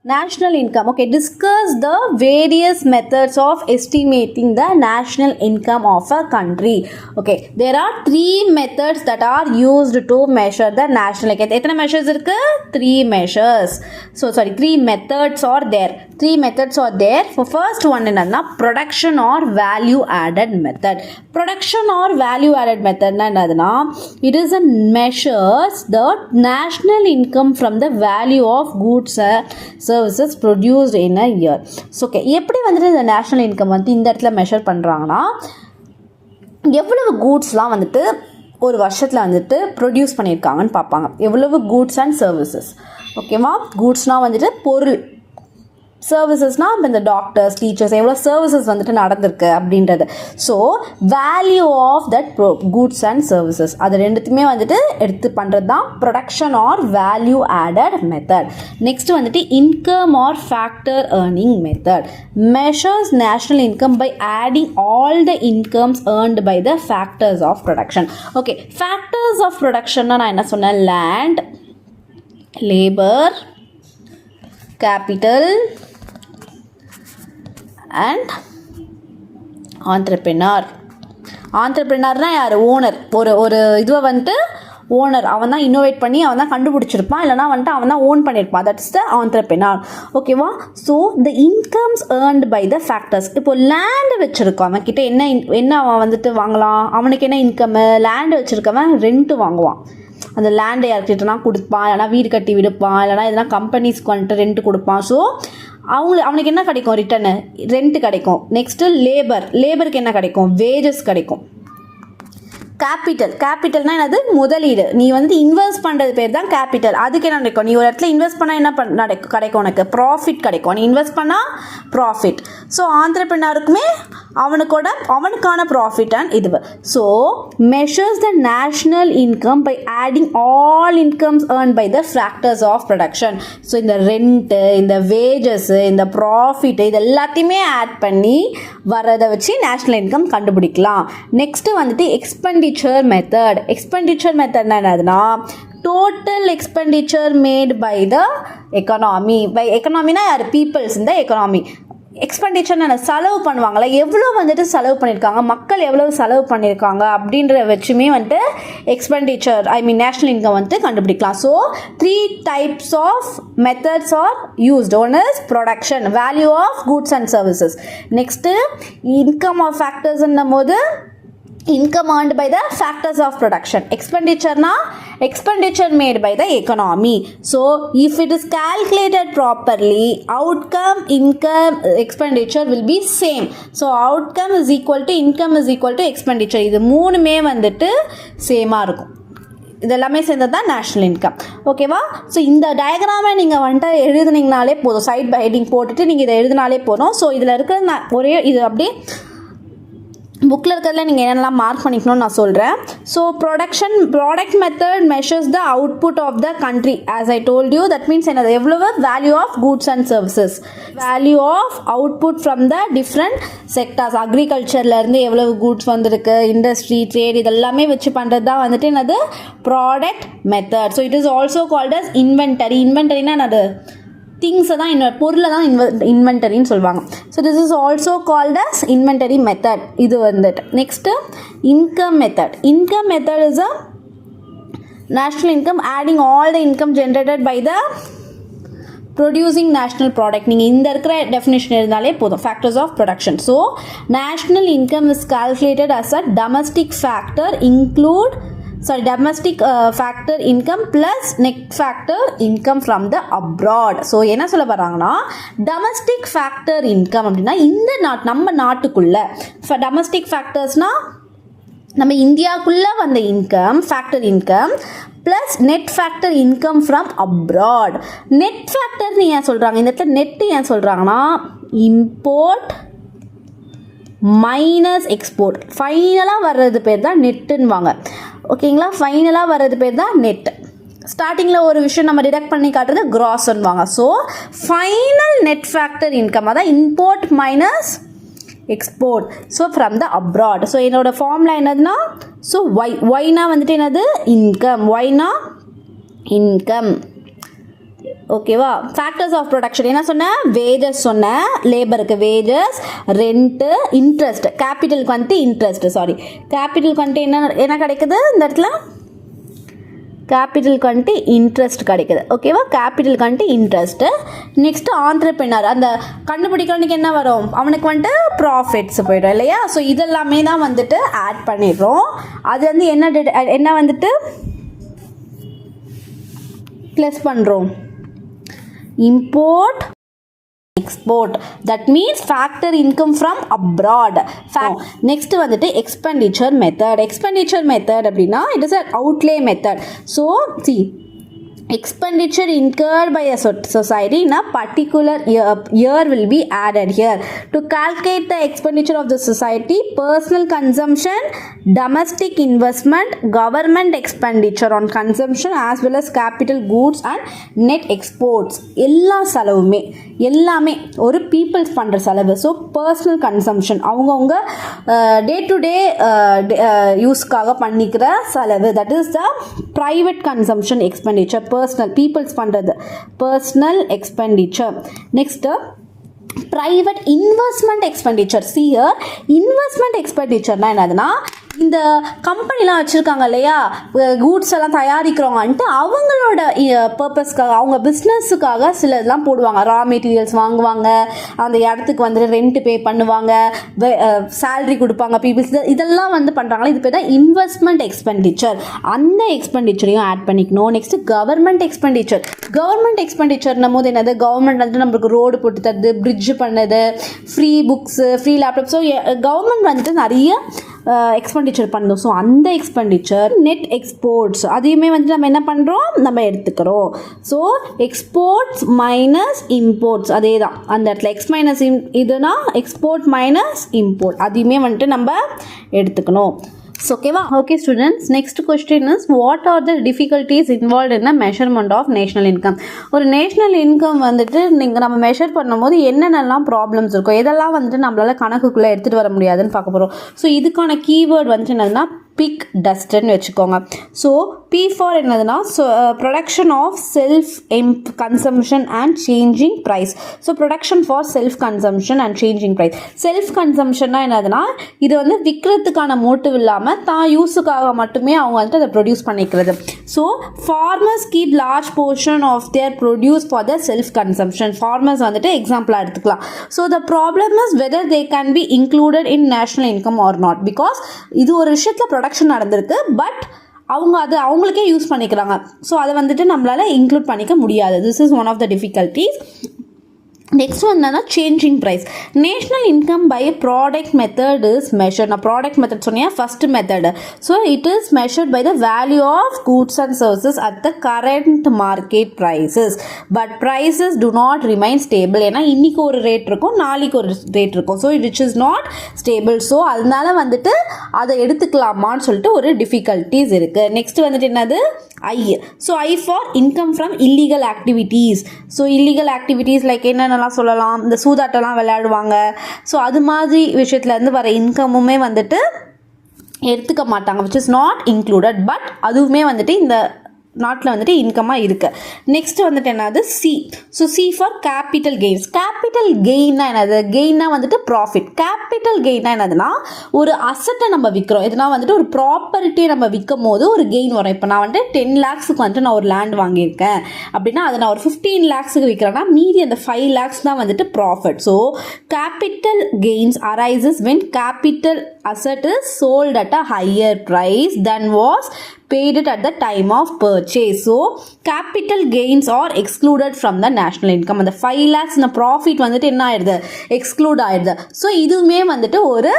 National income. Okay, discuss the various methods of estimating the national income of a country. Okay, there are three methods that are used to measure the national income. எத்தனை measures இருக்கு? Three measures. Three methods are there. For first one என்னன்னா production or value added method. Production or value added method என்னதுன்னா it is a measures the national income from the value of goods services produced in a year. Okay, எப்படி வந்துட்டு இந்த national income வந்து இந்த இடத்துல measure பண்ணுறாங்கன்னா எவ்வளவு கூட்ஸ்லாம் வந்துட்டு ஒரு வருஷத்தில் வந்துட்டு ப்ரொடியூஸ் பண்ணியிருக்காங்கன்னு பார்ப்பாங்க. எவ்வளவு கூட்ஸ் அண்ட் சர்வீசஸ். ஓகேவா, கூட்ஸ்னால் வந்துட்டு பொருள், சர்வீசஸ்னால் இப்போ இந்த டாக்டர்ஸ், டீச்சர்ஸ் எவ்வளோ சர்வீசஸ் வந்துட்டு நடந்திருக்கு அப்படின்றது. So value of that goods and services அது ரெண்டுத்துமே வந்துட்டு எடுத்து பண்ணுறது தான் production or value added method. Next வந்துட்டு income or factor earning method. Measures national income by adding all the incomes earned by the factors of production. Okay, factors of ப்ரொடக்ஷன்னா நான் என்ன சொன்னேன்? Land, labour, capital and entrepreneur. entrepreneurனா யார்? Owner. ஒரு இதுவை வந்துட்டு ஓனர் அவன் தான் இன்னோவேட் பண்ணி அவன் தான் கண்டுபிடிச்சிருப்பான், இல்லைனா வந்துட்டு அவன் தான் ஓன் பண்ணியிருப்பான். That's the entrepreneur. ஓகேவா? So the incomes earned by the factors. இப்போ லேண்டு வச்சுருக்கோம், அவன் கிட்ட என்ன அவன் வந்துட்டு வாங்கலாம்? அவனுக்கு என்ன இன்கம்மு? லேண்டு வச்சுருக்கவன் ரெண்ட்டு வாங்குவான். அந்த லேண்டை யார்கிட்டனா கொடுப்பான், இல்லைனா வீடு கட்டி விடுப்பான், இல்லைனா எதனா கம்பெனிஸ்க்கு வந்துட்டு ரெண்ட்டு கொடுப்பான். ஸோ அவனுக்கு என்ன கிடைக்கும்? ரிட்டர்னு ரெண்ட்டு கிடைக்கும். நெக்ஸ்ட்டு லேபருக்கு என்ன கிடைக்கும்? வேஜஸ் கிடைக்கும். கேபிட்டல்னால் என்னது? முதலீடு. நீ வந்து இன்வெஸ்ட் பண்ணுறது பேர் தான் கேபிட்டல். அதுக்கு என்ன கிடைக்கும்? நீ ஒரு இடத்துல இன்வெஸ்ட் பண்ணால் என்ன கிடைக்கும்? உனக்கு ப்ராஃபிட் கிடைக்கும். நீ இன்வெஸ்ட் பண்ணால் ப்ராஃபிட். ஸோ ஆண்டர்பிரினருக்குமே அவனுக்கான ப்ராஃபிட் அண்ட் இது. So measures the national income by adding all incomes earn by the factors of production. So இந்த ரெண்ட்டு, இந்த வேஜஸ்ஸு, இந்த ப்ராஃபிட்டு இது எல்லாத்தையுமே ஆட் பண்ணி வரதை வச்சு நேஷ்னல் இன்கம் கண்டுபிடிக்கலாம். நெக்ஸ்ட்டு வந்துட்டு expenditure method என்னதுன்னா total expenditure made by the economy. by economy னா யார்? பீப்புள்ஸ் இந்த எக்கனாமி. எக்ஸ்பெண்டிச்சர் செலவு பண்ணுவாங்களே, எவ்வளோ வந்துட்டு செலவு பண்ணியிருக்காங்க, மக்கள் எவ்வளோ செலவு பண்ணியிருக்காங்க அப்படின்ற வச்சுமே வந்துட்டு எக்ஸ்பெண்டிச்சர் நேஷ்னல் இன்கம் வந்துட்டு கண்டுபிடிக்கலாம். So 3 types of methods are used. One is production, value of goods and services. Next income of ஃபேக்டர்ஸ்ன்னும் போது income earned by the factors of production. expenditure made by the economy. So if it is calculated properly, outcome, income, expenditure will be same. So outcome is equal to income is equal to expenditure. இது மூணுமே வந்துட்டு சேமாக இருக்கும். இதெல்லாமே சேர்ந்தது தான் national income. ஓகேவா? So இந்த டயக்ராமை நீங்கள் வந்துட்டு எழுதுனீங்கனாலே போதும். சைட் பை ஹெட்டிங் போட்டுட்டு நீங்கள் இதை எழுதினாலே போதும். ஸோ இதில் இருக்கிற ஒரே இது அப்படியே புக்கில் இருக்கிறதுல நீங்கள் என்னெல்லாம் மார்க் பண்ணிக்கணும்னு நான் சொல்கிறேன். So product method measures the output of the country. As I told you, that means என்னது? எவ்வளவு value of goods and services, value of output from the different sectors. அக்ரிகல்ச்சர்லேருந்து எவ்வளவு கூட்ஸ் வந்திருக்கு, இண்டஸ்ட்ரி, ட்ரேட் இதெல்லாமே வச்சு பண்ணுறது தான் வந்துட்டு என்னது? Product method. So it is also called as inventory. இன்வென்டரினா என்னது? திங்ஸை தான் பொருளை தான் இன்வென்டரின்னு சொல்லுவாங்க. So this is also called as inventory method. இது வந்துட்டு next income method. Income method is a national income adding all the income generated by the producing national product. நீங்கள் இந்த இருக்கிற டெஃபினேஷன் இருந்தாலே போதும். Factors of production. So national income is calculated as a domestic factor domestic factor income plus net factor income from the abroad. So என்ன சொல்ல வர்றாங்கன்னா domestic factor income அப்படின்னா இந்த நம்ம நாட்டுக்குள்ள டொமஸ்டிக் ஃபேக்டர்ஸ்னால் நம்ம இந்தியாவுக்குள்ளே வந்த income, factor income plus net factor income from abroad. Net ஃபேக்டர்னு ஏன் சொல்கிறாங்க? இந்த இடத்துல நெட்டு ஏன் சொல்கிறாங்கன்னா இம்போர்ட் மைனஸ் எக்ஸ்போர்ட் ஃபைனலாக வர்றது பேர் தான் நெட்டுன்னுவாங்க. ஓகேங்களா? ஃபைனலாக வர்றது பேர் தான் நெட். ஸ்டார்டிங்கில் ஒரு விஷயம் நம்ம டிடக்ட் பண்ணி காட்டுறது க்ராஸ்ன்னுவாங்க. So final net factor income அதான் import minus export. So from the abroad. So என்னோட ஃபார்முலா என்னதுன்னா, ஸோ ஒய்னா வந்துட்டு என்னது? இன்கம். ஒய்னா இன்கம். ஓகேவா. ஃபேக்டர்ஸ் ஆஃப் ப்ரொடக்ஷன் என்ன சொன்னேன், வேஜஸ் சொன்னேன், லேபருக்கு வேஜஸ், ரெண்ட்டு, இன்ட்ரெஸ்ட், கேபிட்டலுக்கு வந்துட்டு இன்ட்ரெஸ்ட், சாரி கேபிட்டலுக்கு வந்துட்டு என்ன கிடைக்குது இந்த இடத்துல, கேபிட்டலுக்கு வந்துட்டு இன்ட்ரெஸ்ட் கிடைக்குது. ஓகேவா, கேபிட்டலுக்கு வந்துட்டு இன்ட்ரெஸ்ட்டு. நெக்ஸ்ட்டு ஆண்டர்பிரினர், அந்த கண்டுபிடிக்கிறவனுக்கு என்ன வரும், அவனுக்கு வந்துட்டு ப்ராஃபிட்ஸ் போய்டும் இல்லையா. ஸோ இதெல்லாமே தான் வந்துட்டு ஆட் பண்ணிடுறோம். அது வந்து என்ன வந்துட்டு ப்ளஸ் பண்ணுறோம், import export, that means factor income from abroad. Next வந்துட்டு expenditure method அப்படின்னா it is an outlay method. So see, expenditure incurred by a society in a particular year will be added here. To calculate the expenditure of the society, personal consumption, domestic investment, government expenditure on consumption as well as capital goods and net exports, எல்லாமே ஒரு peoples பண்ணுற செலவு. So personal consumption, அவங்கவுங்க day to day யூஸ்க்காக பண்ணிக்கிற செலவு, that is the private consumption expenditure. Personal peoples பண்ணுறது personal expenditure. Next private investment expenditure. Investment எக்ஸ்பெண்டிச்சர்னால் என்னதுன்னா, இந்த கம்பெனிலாம் வச்சுருக்காங்க இல்லையா, கூட்ஸ் எல்லாம் தயாரிக்கிறவங்கன்ட்டு அவங்களோட பர்பஸ்க்காக, அவங்க பிஸ்னஸுக்காக சில இதெல்லாம் போடுவாங்க. ரா மெட்டீரியல்ஸ் வாங்குவாங்க, அந்த இடத்துக்கு வந்துட்டு ரெண்ட் பே பண்ணுவாங்க, சேல்ரி கொடுப்பாங்க பீப்புள்ஸ், இதெல்லாம் வந்து பண்ணுறாங்களா, இது பேர் தான் இன்வெஸ்ட்மெண்ட் எக்ஸ்பெண்டிச்சர். அந்த எக்ஸ்பெண்டிச்சரையும் ஆட் பண்ணிக்கணும். நெக்ஸ்ட்டு கவர்மெண்ட் எக்ஸ்பெண்டிச்சர்னும் போது என்னது, கவர்மெண்ட் வந்துட்டு நம்மளுக்கு ரோடு போட்டு தருது, பிரிட்ஜ் பண்ணது, free books, free laptop. So government வந்துட்டு நிறைய எக்ஸ்பெண்டிச்சர் பண்ணணும். ஸோ அந்த எக்ஸ்பெண்டிச்சர். நெட் எக்ஸ்போர்ட்ஸ், அதையுமே வந்துட்டு நம்ம என்ன பண்ணுறோம், நம்ம எடுத்துக்கிறோம். ஸோ எக்ஸ்போர்ட்ஸ் மைனஸ் இம்போர்ட்ஸ், அதே தான் அந்த இடத்துல எக்ஸ் மைனஸ் இதுனா எக்ஸ்போர்ட் மைனஸ் இம்போர்ட், அதையுமே வந்துட்டு நம்ம எடுத்துக்கணும். ஓகேவா. Okay students, next question is what are the difficulties involve in the measurement of national income. ஒரு நேஷனல் இன்கம் வந்துட்டு நம்ம மெஷர் பண்ணும்போது என்னென்னலாம் ப்ராப்ளம்ஸ் இருக்கும், எதெல்லாம் வந்துட்டு நம்மளால் கணக்குக்குள்ளே எடுத்துகிட்டு வர முடியாதுன்னு பார்க்க போகிறோம். ஸோ இதுக்கான கீவேர்ட் வந்துட்டு என்னதுன்னா பிக் டஸ்ட்னு வச்சுக்கோங்க. ஸோ பி ஃபார் என்னதுன்னா production of self consumption and changing price. So production for self consumption and changing price. Self கன்சம்ஷன்னா என்னதுன்னா, இது வந்து விற்கிறதுக்கான மோட்டிவ் இல்லாமல் தான் யூஸுக்காக மட்டுமே அவங்க வந்துட்டு அதை ப்ரொடியூஸ் பண்ணிக்கிறது. So farmers keep large portion of their produce for the self consumption. Farmers வந்துட்டு எக்ஸாம்பிளாக எடுத்துக்கலாம். So the problem is whether they can be included in national income R not. Because இது ஒரு விஷயத்தில் ப்ரொடக்ஷன் நடந்திருக்கு, பட் அவங்க அது அவங்களுக்கே யூஸ் பண்ணிக்கிறாங்க. ஸோ அதை வந்துட்டு நம்மளால் இன்க்ளூட் பண்ணிக்க முடியாது. This is one of the difficulties. Next என்னன்னா changing price. National income by product method is measured. நான் ப்ராடக்ட் மெத்தட் சொன்னியா first method. So it is measured by the value of goods and services at the current market prices. But prices do not remain stable. ஏன்னா இன்னைக்கு ஒரு rate இருக்கும், நாளைக்கு ஒரு rate இருக்கும். So it is not stable. So அதனால வந்துட்டு அதை எடுத்துக்கலாமான்னு சொல்லிட்டு ஒரு டிஃபிகல்ட்டிஸ் இருக்குது. நெக்ஸ்ட் வந்துட்டு என்னது I. So I for income from illegal activities. So illegal activities like என்னென்னலாம் சொல்லலாம், இந்த சூதாட்டம்லாம் விளையாடுவாங்க. ஸோ அது மாதிரி விஷயத்துலேருந்து வர இன்கமுமே வந்துட்டு எடுத்துக்க மாட்டாங்க, which is not included. But அதுவுமே வந்துட்டு இந்த நாட்டில் வந்துட்டு இன்கமாக இருக்குது. நெக்ஸ்ட் வந்துட்டு என்னது C. So C for capital gains. Capital கெயின்னா என்னது, கெயின்னா வந்துட்டு ப்ராஃபிட். கேபிட்டல் கெயின்னா என்னதுன்னா, ஒரு அசட்டை நம்ம விற்கிறோம், எதுனா வந்துட்டு ஒரு ப்ராப்பர்ட்டியை நம்ம விற்கும் போது ஒரு கெயின் வரும். இப்போ நான் வந்துட்டு 10 lakhsக்கு வந்துட்டு நான் ஒரு லேண்ட் வாங்கியிருக்கேன் அப்படின்னா அதை நான் ஒரு 15 lakhsக்கு விற்கிறேன்னா மீதி அந்த 5 lakhs தான் வந்துட்டு profit. So capital gains arises when capital asset is sold at a higher price than was paid it at the time of purchase. So capital gains are excluded from the national income. அந்த 5 lakhs na profit வந்துட்டு என்ன ஆயிடுது, exclude ஆயிடுது. So இதுவுமே வந்துட்டு ஒரு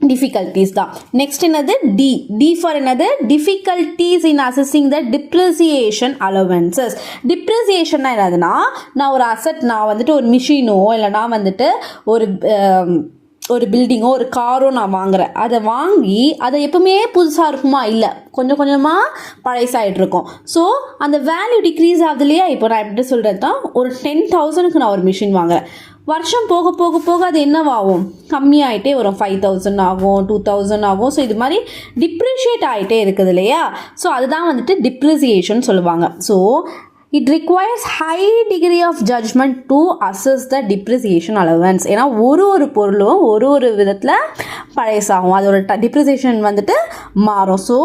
difficulties தான். Next என்னது டி. டி ஃபார் என்னது difficulties in assessing the depreciation allowances. டிப்ரிசியேஷன்னா என்னதுன்னா, நான் ஒரு அசட், நான் வந்துட்டு ஒரு மிஷினோ இல்லை நான் வந்துட்டு ஒரு பில்டிங்கோ ஒரு காரோ நான் வாங்குறேன். அதை வாங்கி அதை எப்பவுமே புதுசாக இருக்குமா, இல்லை கொஞ்சம் கொஞ்சமாக பழைசாகிட்டு இருக்கும். ஸோ அந்த வேல்யூ டிக்ரீஸ் ஆகுது இல்லையா. இப்போ நான் எப்படி சொல்கிறது தான், ஒரு 10,000க்கு நான் ஒரு மிஷின் வாங்குறேன். வருஷம் போக போக போக அது என்னவாகும், கம்மியாகிட்டே வரும். 5,000 ஆகும், 2,000 ஆகும். ஸோ இது மாதிரி டிப்ரிஷியேட் ஆகிட்டே இருக்குது இல்லையா. ஸோ அதுதான் வந்துட்டு டிப்ரிசியேஷன் சொல்லுவாங்க. So it requires high degree of judgement to assess the depreciation allowance. ஏன்னா ஒரு பொருளும் ஒரு விதத்தில் பழையசாகும், அதோட டிப்ரிசியேஷன் வந்துட்டு மாறும். So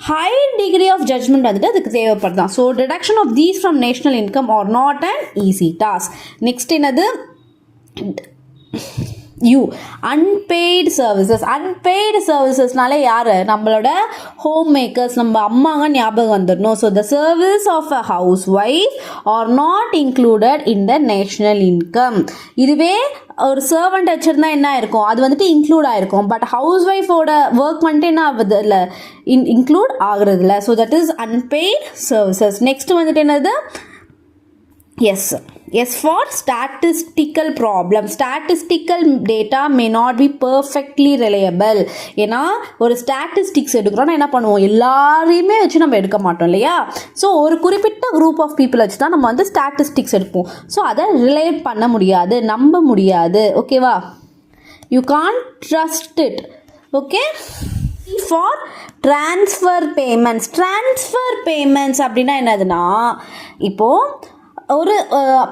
high degree of judgement வந்துட்டு அதுக்கு தேவைப்படுதான். So deduction of these from national income R not and easy task. Next என்னது, அன்பெய்டு சர்வீசஸ்னாலே யார், நம்மளோட ஹோம் மேக்கர்ஸ், நம்ம அம்மாங்க ஞாபகம் வந்துடணும். So the service of a housewife are not included in the national income. இதுவே ஒரு சர்வெண்ட் வச்சுருந்தா என்ன இருக்கும், அது வந்துட்டு இன்க்ளூட் ஆகிருக்கும். பட் ஹவுஸ் ஒய்ஃபோட ஒர்க் வந்துட்டு என்ன ஆகுது இல்லை, இன்க்ளூட் ஆகுறது இல்லை. So that is unpaid services. Next வந்துட்டு என்னது, Yes for statistical problem. Statistical data may not be perfectly reliable. ஏன்னா ஒரு ஸ்டாட்டிஸ்டிக்ஸ் எடுக்கிறோன்னா என்ன பண்ணுவோம், எல்லாரையுமே வச்சு நம்ம எடுக்க மாட்டோம் இல்லையா. ஸோ ஒரு குறிப்பிட்ட குரூப் ஆஃப் பீப்புள் வச்சு தான் நம்ம வந்து ஸ்டாட்டிஸ்டிக்ஸ் எடுப்போம். ஸோ அதை ரிலேட் பண்ண முடியாது, நம்ப முடியாது. ஓகேவா, you can't trust it. Okay, for transfer payments அப்படின்னா என்னதுன்னா, இப்போது ஒரு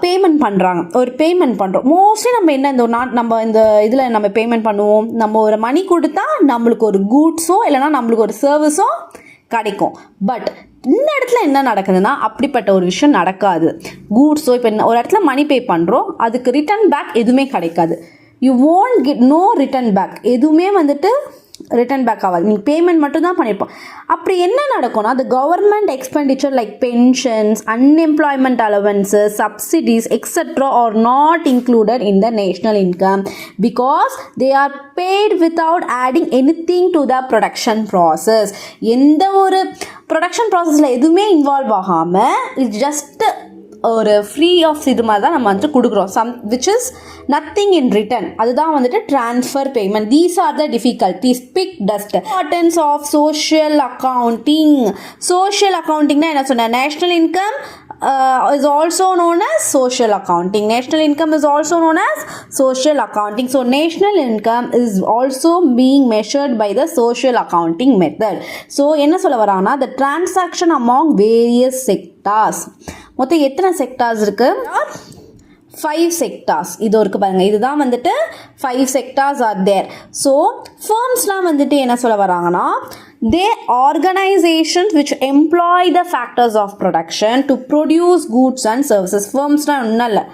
பேமெண்ட் பண்ணுறோம். மோஸ்ட்லி நம்ம என்ன நம்ம இந்த இதில் நம்ம பேமெண்ட் பண்ணுவோம், நம்ம ஒரு மணி கொடுத்தா நம்மளுக்கு ஒரு கூட்ஸோ இல்லைனா நம்மளுக்கு ஒரு சர்வீஸோ கிடைக்கும். பட் இந்த இடத்துல என்ன நடக்குதுன்னா அப்படிப்பட்ட ஒரு விஷயம் நடக்காது. கூட்ஸோ இப்போ ஒரு இடத்துல மணி பே பண்ணுறோம், அதுக்கு ரிட்டர்ன் பேக் எதுவுமே கிடைக்காது. You won't get no return back, எதுவுமே வந்துட்டு ரிட்டர்ன் பேக் ஆகாது. நீங்கள் பேமெண்ட் மட்டும் தான் பண்ணியிருப்போம். அப்படி என்ன நடக்கும்னா, the government expenditure like pensions, unemployment allowances, subsidies etc. are not included in the national income because they are paid without adding anything to the production process. எந்த ஒரு ப்ரொடக்ஷன் ப்ராசஸில் எதுவுமே இன்வால்வ் ஆகாமல் இட்ஸ் ஜஸ்ட் ஒரு free of இது மாதிரி தான் நம்ம வந்துட்டு கொடுக்குறோம். Which is nothing in return. அதுதான் வந்துட்டு transfer payment. These are the difficulties. Pick dust. Importance of social அக்கௌண்டிங்னா என்ன சொன்னேன், national income is also known as social accounting. National income is also known as social accounting. So national income is also being measured by the social accounting method. So என்ன சொல்ல வராங்கன்னா, the transaction among various sectors. மொத்தம் எத்தனை sectors இருக்கு, 5 sectors. இது இருக்கு பாருங்க, இதுதான் வந்துட்டு 5 sectors are there. So firmsலாம் வந்துட்டு என்ன சொல்ல வராங்கன்னா, they organizations which employ the factors of production to produce goods and services. firmsலாம் ஒன்றும் இல்லை,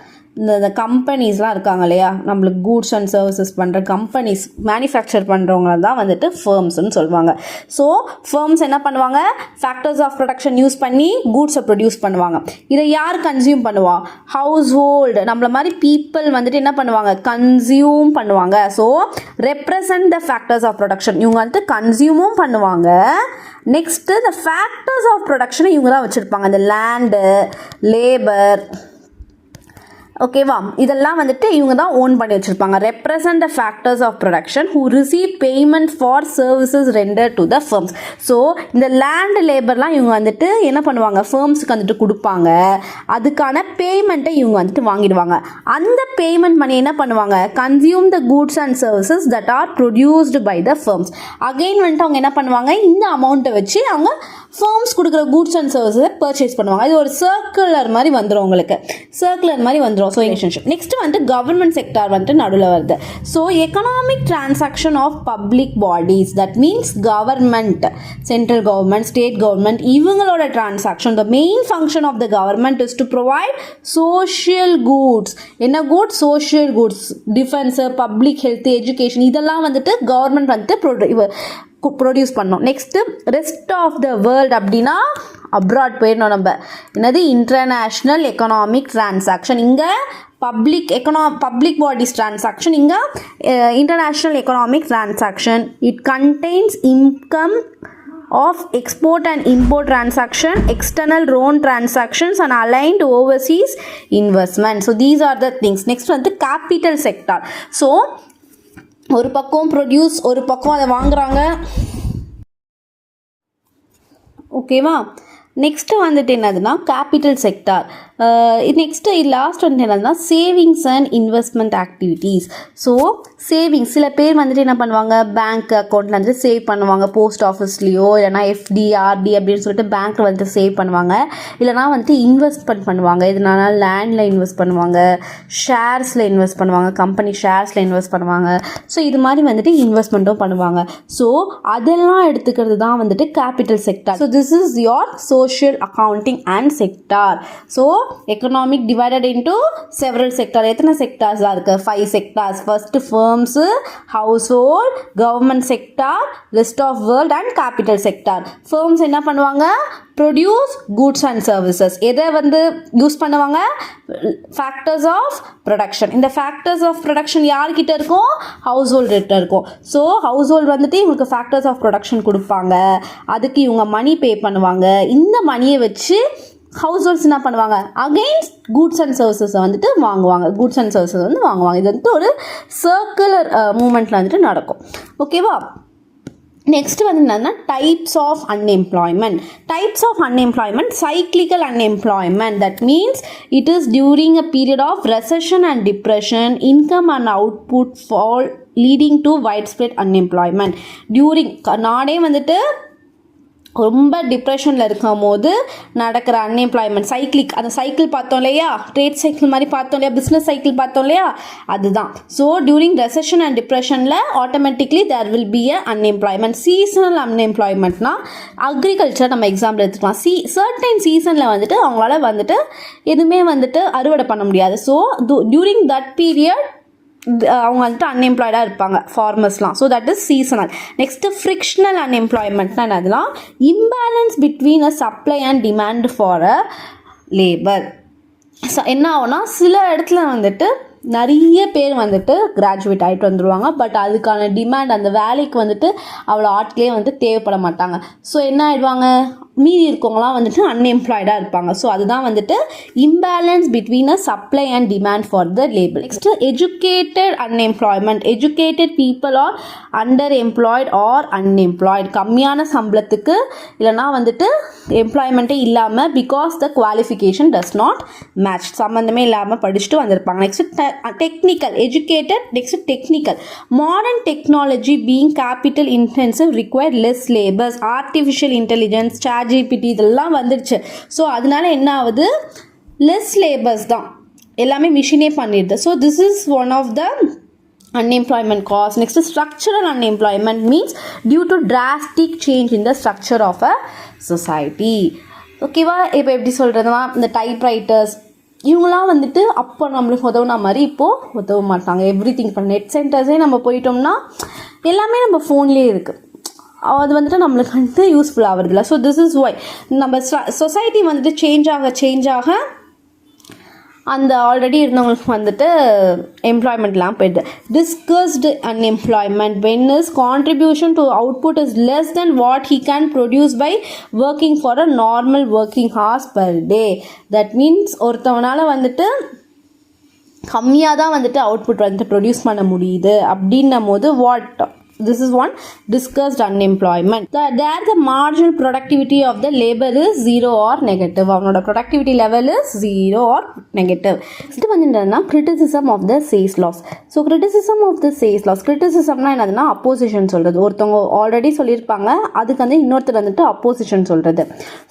இந்த கம்பெனிஸ்லாம் இருக்காங்க இல்லையா, நம்மளுக்கு கூட்ஸ் அண்ட் சர்வீசஸ் பண்ணுற கம்பெனிஸ், மேனுஃபேக்சர் பண்ணுறவங்க தான் வந்துட்டு ஃபர்ம்ஸ்ன்னு சொல்லுவாங்க. ஸோ ஃபர்ம்ஸ் என்ன பண்ணுவாங்க, ஃபேக்டர்ஸ் ஆஃப் ப்ரொடக்ஷன் யூஸ் பண்ணி கூட்ஸை ப்ரொடியூஸ் பண்ணுவாங்க. இதை யார் கன்சியூம் பண்ணுவா, ஹவுஸ் ஹோல்டு நம்மள மாதிரி பீப்புள் வந்துட்டு என்ன பண்ணுவாங்க, கன்சியூம் பண்ணுவாங்க. So represent the factors of production. இவங்க வந்துட்டு கன்சியூமும் பண்ணுவாங்க. நெக்ஸ்ட்டு த ஃபேக்டர்ஸ் ஆஃப் ப்ரொடக்ஷனை இவங்க தான் வச்சுருப்பாங்க, இந்த லேண்டு, லேபர், ஓகேவா, இதெல்லாம் வந்துட்டு இவங்க தான் ஓன் பண்ணி வச்சுருப்பாங்க. Represent the factors of production who receive payment for services render to the firms. So இந்த லேண்ட் லேபர்லாம் இவங்க வந்துட்டு என்ன பண்ணுவாங்க, ஃபர்ம்ஸுக்கு வந்துட்டு கொடுப்பாங்க. அதுக்கான பேமெண்ட்டை இவங்க வந்துட்டு வாங்கிடுவாங்க. அந்த பேமெண்ட் மணி என்ன பண்ணுவாங்க, consume the goods and services that are produced by the firms. Again வந்துட்டு அவங்க என்ன பண்ணுவாங்க, இந்த அமௌண்ட்டை வச்சு அவங்க ஃபர்ம்ஸ் கொடுக்குற கூட்ஸ் அண்ட் சர்வீஸை பர்ச்சேஸ் பண்ணுவாங்க. இது ஒரு சர்க்குலர் மாதிரி வந்துடும், உங்களுக்கு சர்க்குலர் மாதிரி வந்துடும். So relationship. நெக்ஸ்ட் வந்துட்டு கவர்மெண்ட் செக்டார் வந்துட்டு நடுவில் வருது. So economic transaction of public bodies, that means government, central government, state government, இவங்களோட transaction. The main function of the government is to provide social goods. என்ன goods, social goods, defence, public health, education, இதெல்லாம் வந்துட்டு government வந்துட்டு produce பண்ணோம். Next rest of the world அப்படின்னா abroad போயிடணும் நம்ம. என்னது, இன்டர்நேஷ்னல் எக்கனாமிக் டிரான்சாக்ஷன். இங்கே பப்ளிக் பாடிஸ் டிரான்சாக்ஷன், இங்கே international economic transaction. It contains income of export and import transaction, external loan transactions and aligned overseas investment. So these are the things. Next வந்து capital sector. So ஒரு பக்கம் produce, ஒரு பக்கம் அதை வாங்குறாங்க, ஓகேவா. Next வந்துட்டு என்னதுன்னா கேபிட்டல் செக்டார். நெக்ஸ்ட்டு லாஸ்ட் வந்து என்னன்னா savings and investment activities. So savings சில பேர் வந்துட்டு என்ன பண்ணுவாங்க, பேங்க் அக்கௌண்ட்டில் வந்துட்டு சேவ் பண்ணுவாங்க, போஸ்ட் ஆஃபீஸ்லேயோ இல்லைனா எஃப்டி ஆர்டி அப்படின்னு சொல்லிட்டு பேங்க்கில் வந்துட்டு சேவ் பண்ணுவாங்க. இல்லைனா வந்துட்டு இன்வெஸ்ட்மெண்ட் பண்ணுவாங்க. இதனால லேண்டில் இன்வெஸ்ட் பண்ணுவாங்க, ஷேர்ஸில் இன்வெஸ்ட் பண்ணுவாங்க, கம்பெனி ஷேர்ஸில் இன்வெஸ்ட் பண்ணுவாங்க. ஸோ இது மாதிரி வந்துட்டு இன்வெஸ்ட்மெண்ட்டும் பண்ணுவாங்க. ஸோ அதெல்லாம் எடுத்துக்கிறது தான் வந்துட்டு capital sector. So this is your social accounting and sector. So economic divided into several sector. எத்தனை செக்டார்ஸ் தான் இருக்குது? 5 sectors. First firms, household, government sector, rest of world and capital sector. Firms என்ன பண்ணுவாங்க? Produce goods and services. எதை வந்து use பண்ணுவாங்க? Factors of production. இந்த factors of production யார்கிட்ட இருக்கும்? ஹவுஸ் ஹோல்டுகிட்ட இருக்கும். ஸோ ஹவுஸ் ஹோல்டு வந்துட்டு இவங்களுக்கு ஃபேக்டர்ஸ் ஆஃப் ப்ரொடக்ஷன் கொடுப்பாங்க, அதுக்கு இவங்க மணி பே பண்ணுவாங்க. இந்த மணியை வச்சு ஹவுஸ் ஹோல்ட்ஸ் என்ன பண்ணுவாங்க? அகெயின்ஸ்ட் கூட்ஸ் அண்ட் சர்வீசஸை வந்துட்டு வாங்குவாங்க. கூட்ஸ் அண்ட் சர்வீசஸ் வந்து வாங்குவாங்க. இது வந்துட்டு ஒரு சர்க்குலர் மூமெண்ட்டில் வந்துட்டு நடக்கும். ஓகேவா? நெக்ஸ்ட் வந்து என்னன்னா types of unemployment. Types of unemployment, cyclical unemployment. That means it is during a period of recession and depression, income and output fall leading to wide spread unemployment. During நாடே வந்துட்டு ரொம்ப டிப்ரெஷனில் இருக்கும் போது நடக்கிற அன்எம்ப்ளாய்மெண்ட், சைக்கிளிக். அந்த cycle பார்த்தோம் இல்லையா, ட்ரேட் சைக்கிள் மாதிரி பார்த்தோம் இல்லையா, பிஸ்னஸ் சைக்கிள் பார்த்தோம் இல்லையா, அதுதான். ஸோ டியூரிங் ரெசஷன் அண்ட் டிப்ரெஷனில் automatically there will be a unemployment. Seasonal அன்எம்ப்ளாய்மெண்ட்னா அக்ரிகல்ச்சர் நம்ம எக்ஸாம்பிள் எடுத்துக்கலாம். சர்டைன் சீசனில் வந்துட்டு அவங்களால வந்துட்டு எதுவுமே வந்துட்டு அறுவடை பண்ண முடியாது. ஸோ டியூரிங் தட் பீரியட் அவங்க வந்துட்டு அன்எம்ப்ளாய்டாக இருப்பாங்க, ஃபார்மர்ஸ்லாம். So that is seasonal. Next frictional அன்எம்ப்ளாய்மெண்ட்னா என்னதுன்னா imbalance between a supply and demand for a labour. So என்ன ஆகும்னா சில இடத்துல வந்துட்டு நிறைய பேர் வந்துட்டு கிராஜுவேட் ஆகிட்டு வந்துடுவாங்க, பட் அதுக்கான டிமாண்ட் அந்த வேலைக்கு வந்துட்டு அவ்வளோ ஆட்களே வந்துட்டு தேவைப்பட மாட்டாங்க. ஸோ என்ன ஆகிடுவாங்க, மீதி இருக்கவங்களாம் வந்துட்டு அன்எம்ப்ளாய்டாக இருப்பாங்க. ஸோ அதுதான் வந்துட்டு imbalance between a supply and demand for the labour. Next educated unemployment. Educated people are under employed or unemployed. கம்மியான சம்பளத்துக்கு இல்லைனா வந்துட்டு எம்ப்ளாய்மெண்ட்டே இல்லாமல் because the qualification does not match, சம்மந்தமே இல்லாமல் படிச்சுட்டு வந்திருப்பாங்க. Next technical. Educated. Next technical. Modern technology being capital intensive required less labours. Artificial intelligence, ChatGPT இதெல்லாம் வந்துடுச்சு. ஸோ அதனால என்ன ஆகுது, லெஸ் லேபர்ஸ் தான், எல்லாமே மிஷினே பண்ணிடுது. So this is one of the unemployment cause. Next is structural unemployment, means due to drastic change in the structure of a society. ஓகேவா? இப்போ எப்படி சொல்கிறதுனா இந்த டைப்ரைட்டர்ஸ் இவங்களாம் வந்துட்டு அப்போ நம்மளுக்கு உதவுன மாதிரி இப்போது உதவ மாட்டாங்க. எவ்ரி திங் இப்போ நெட் சென்டர்ஸே நம்ம போயிட்டோம்னா எல்லாமே நம்ம ஃபோன்லேயே இருக்குது, அது வந்துட்டு நம்மளுக்கு வந்துட்டு யூஸ்ஃபுல் ஆகுறதில்ல. ஸோ திஸ் இஸ் ஒய் நம்ம சொசைட்டி வந்துட்டு சேஞ்ச் ஆக அந்த ஆல்ரெடி இருந்தவங்களுக்கு வந்துட்டு எம்ப்ளாய்மெண்ட்லாம் போயிடுது. Discussed unemployment when his contribution to output is less than what he can produce by working for a normal working hours per day. That means ஒருத்தவனால் வந்துட்டு கம்மியாக தான் வந்துட்டு அவுட்புட் வந்துட்டு ப்ரொடியூஸ் பண்ண முடியுது அப்படின்னும் போது what this is one discussed unemployment. There the marginal productivity of the labor is 0 or negative. அவனோட productivity level is 0 or negative. Next வந்து என்னன்னா criticism of the sales loss. So criticism of the sales loss. criticismனா என்னதுன்னா opposition சொல்கிறது. ஒருத்தவங்க already சொல்லியிருப்பாங்க, அதுக்கு வந்து இன்னொருத்தர் வந்துட்டு opposition சொல்கிறது.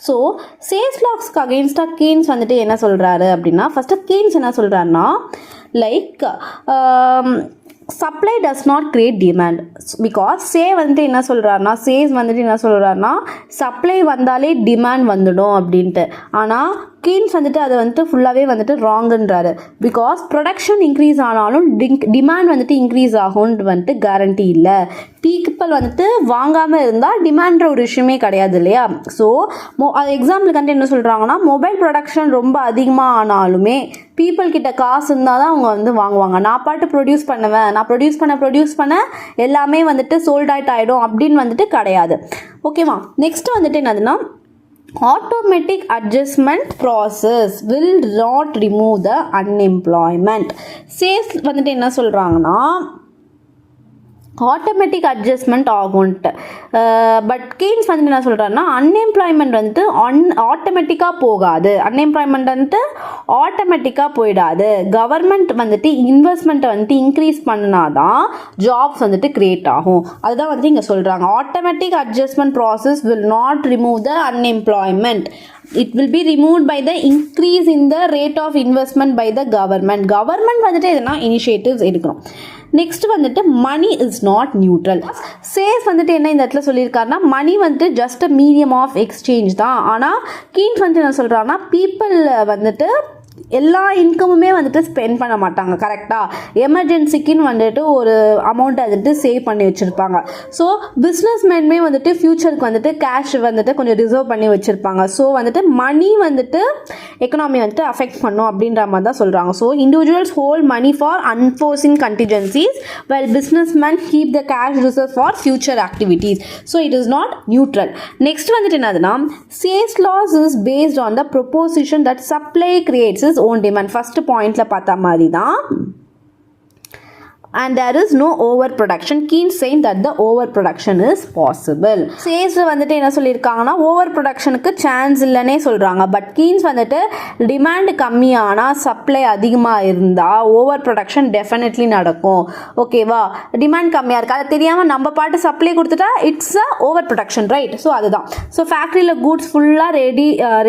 ஸோ சேல்ஸ் லாஸ்க்கு அகெயின்ஸ்டாக கெய்ன்ஸ் வந்துட்டு என்ன சொல்கிறாரு அப்படின்னா, ஃபஸ்ட்டு கெய்ன்ஸ் என்ன சொல்கிறாருன்னா like supply does not create demand. Because வந்துட்டு என்ன சொல்கிறாருன்னா சப்ளை வந்தாலே டிமாண்ட் வந்துடும் அப்படின்ட்டு. ஆனால் கீன்ஸ் வந்துட்டு அதை வந்துட்டு ஃபுல்லாகவே வந்துட்டு ராங்குன்றாரு. பிகாஸ் ப்ரொடக்ஷன் இன்க்ரீஸ் ஆனாலும் டிமாண்ட் வந்துட்டு இன்க்ரீஸ் ஆகும்னு வந்துட்டு கேரண்டி இல்லை. பீப்புள் வந்துட்டு வாங்காமல் இருந்தால் டிமாண்ட்ற ஒரு விஷயமே கிடையாது இல்லையா. ஸோ அது எக்ஸாம்பிளுக்கு வந்துட்டு என்ன சொல்கிறாங்கன்னா, மொபைல் ப்ரொடக்ஷன் ரொம்ப அதிகமாக ஆனாலுமே பீப்புள் கிட்ட காசு இருந்தால் தான் அவங்க வந்து வாங்குவாங்க. நான் பாட்டு ப்ரொடியூஸ் பண்ணுவேன், நான் ப்ரொடியூஸ் பண்ண எல்லாமே வந்துட்டு சோல்ட் அவுட் ஆகிடும் அப்படின்னு வந்துட்டு கிடையாது. ஓகேவா? நெக்ஸ்ட் வந்துட்டு என்னதுன்னா automatic adjustment process will not remove the unemployment. Sales வந்துட்டு என்ன சொல்கிறாங்கன்னா ஆட்டோமேட்டிக் அட்ஜஸ்ட்மெண்ட் ஆகும்ன்ட்டு. பட் கெய்ன்ஸ் வந்துட்டு என்ன சொல்கிறாருன்னா அன்எம்ப்ளாய்மெண்ட் வந்துட்டு ஆட்டோமேட்டிக்காக போகாது, அன்எம்ப்ளாய்மெண்ட் வந்துட்டு ஆட்டோமேட்டிக்காக போயிடாது. கவர்மெண்ட் வந்துட்டு இன்வெஸ்ட்மெண்ட்டை வந்துட்டு இன்க்ரீஸ் பண்ணினாதான் ஜாப்ஸ் வந்துட்டு க்ரியேட் ஆகும். அதுதான் வந்துட்டு இங்கே சொல்கிறாங்க. Automatic adjustment process will not remove the unemployment. It will be removed by the increase in the rate of investment by the government. Government வந்துட்டு எதுனா இனிஷியேட்டிவ்ஸ் எடுக்கணும். நெக்ஸ்ட் வந்துட்டு money is not neutral. Says வந்துட்டு என்ன இந்த இடத்துல சொல்லியிருக்காருன்னா money வந்துட்டு just a medium of exchange தான். ஆனால் கீன்ஸ் வந்துட்டு என்ன சொல்கிறாங்கன்னா பீப்புள் வந்துட்டு எல்லா இன்கமுமே வந்துட்டு ஸ்பெண்ட் பண்ண மாட்டாங்க. கரெக்டாக எமர்ஜென்சிக்குன்னு வந்துட்டு ஒரு அமௌண்ட்டை வந்துட்டு சேவ் பண்ணி வச்சுருப்பாங்க. ஸோ பிஸ்னஸ்மேனுமே வந்துட்டு ஃப்யூச்சருக்கு வந்துட்டு கேஷ் வந்துட்டு கொஞ்சம் ரிசர்வ் பண்ணி வச்சுருப்பாங்க. ஸோ வந்துட்டு மணி வந்துட்டு எக்கனாமி வந்துட்டு அஃபெக்ட் பண்ணும் அப்படின்ற மாதிரி தான் சொல்கிறாங்க. So individuals hold money for unforeseen contingencies well businessmen keep the cash reserve for future activities. So it is not neutral. Next வந்துட்டு என்னதுன்னா Say's law is based on the proposition that supply creates own demand. first pointல பார்த்த மாதிரி தான். and there is no overproduction. Keynes saying that the overproduction is possible. சேஸ்ல வந்துட்டு என்ன சொல்லியிருக்காங்கன்னா over ப்ரொடக்ஷனுக்கு chance இல்லைன்னே சொல்கிறாங்க. பட் கீன்ஸ் வந்துட்டு டிமாண்ட் கம்மியானால் சப்ளை அதிகமாக இருந்தால் ஓவர் ப்ரொடக்ஷன் டெஃபினெட்லி நடக்கும். ஓகேவா, டிமாண்ட் கம்மியாக இருக்குது அதை தெரியாமல் நம்ம பாட்டு சப்ளை கொடுத்துட்டா it's a over production, right? So அதுதான். ஸோ ஃபேக்ட்ரியில் கூட்ஸ் ஃபுல்லாக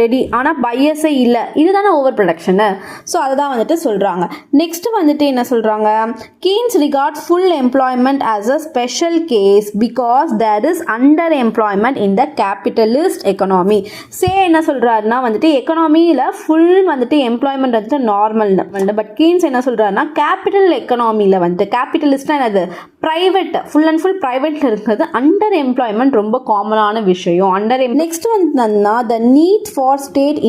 ரெடி ஆனால் பையர்ஸே இல்லை, இதுதானே ஓவர் ப்ரொடக்ஷனு. ஸோ அதுதான் வந்துட்டு சொல்கிறாங்க. நெக்ஸ்ட் வந்துட்டு என்ன சொல்கிறாங்க, Keynes regards full employment as a special case because there is underemployment in the capitalist economy. சே என்ன சொல்றாருன்னா வந்துட்டு எக்கனாமியில் ஃபுல் வந்துட்டு எம்ப்ளாய்மெண்ட் வந்துட்டு நார்மல். பட் கீன்ஸ் என்ன சொல்றாருன்னா கேபிட்டல் எக்கனாமியில் வந்துட்டு கேபிட்டலிஸ்ட்னா என்னது, ப்ரைவேட், ஃபுல் அண்ட் ஃபுல் ப்ரைவேட்டில் இருக்கிறது அண்டர் எம்ப்ளாய்மெண்ட் ரொம்ப காமனான விஷயம். நெக்ஸ்ட் வந்து the need for state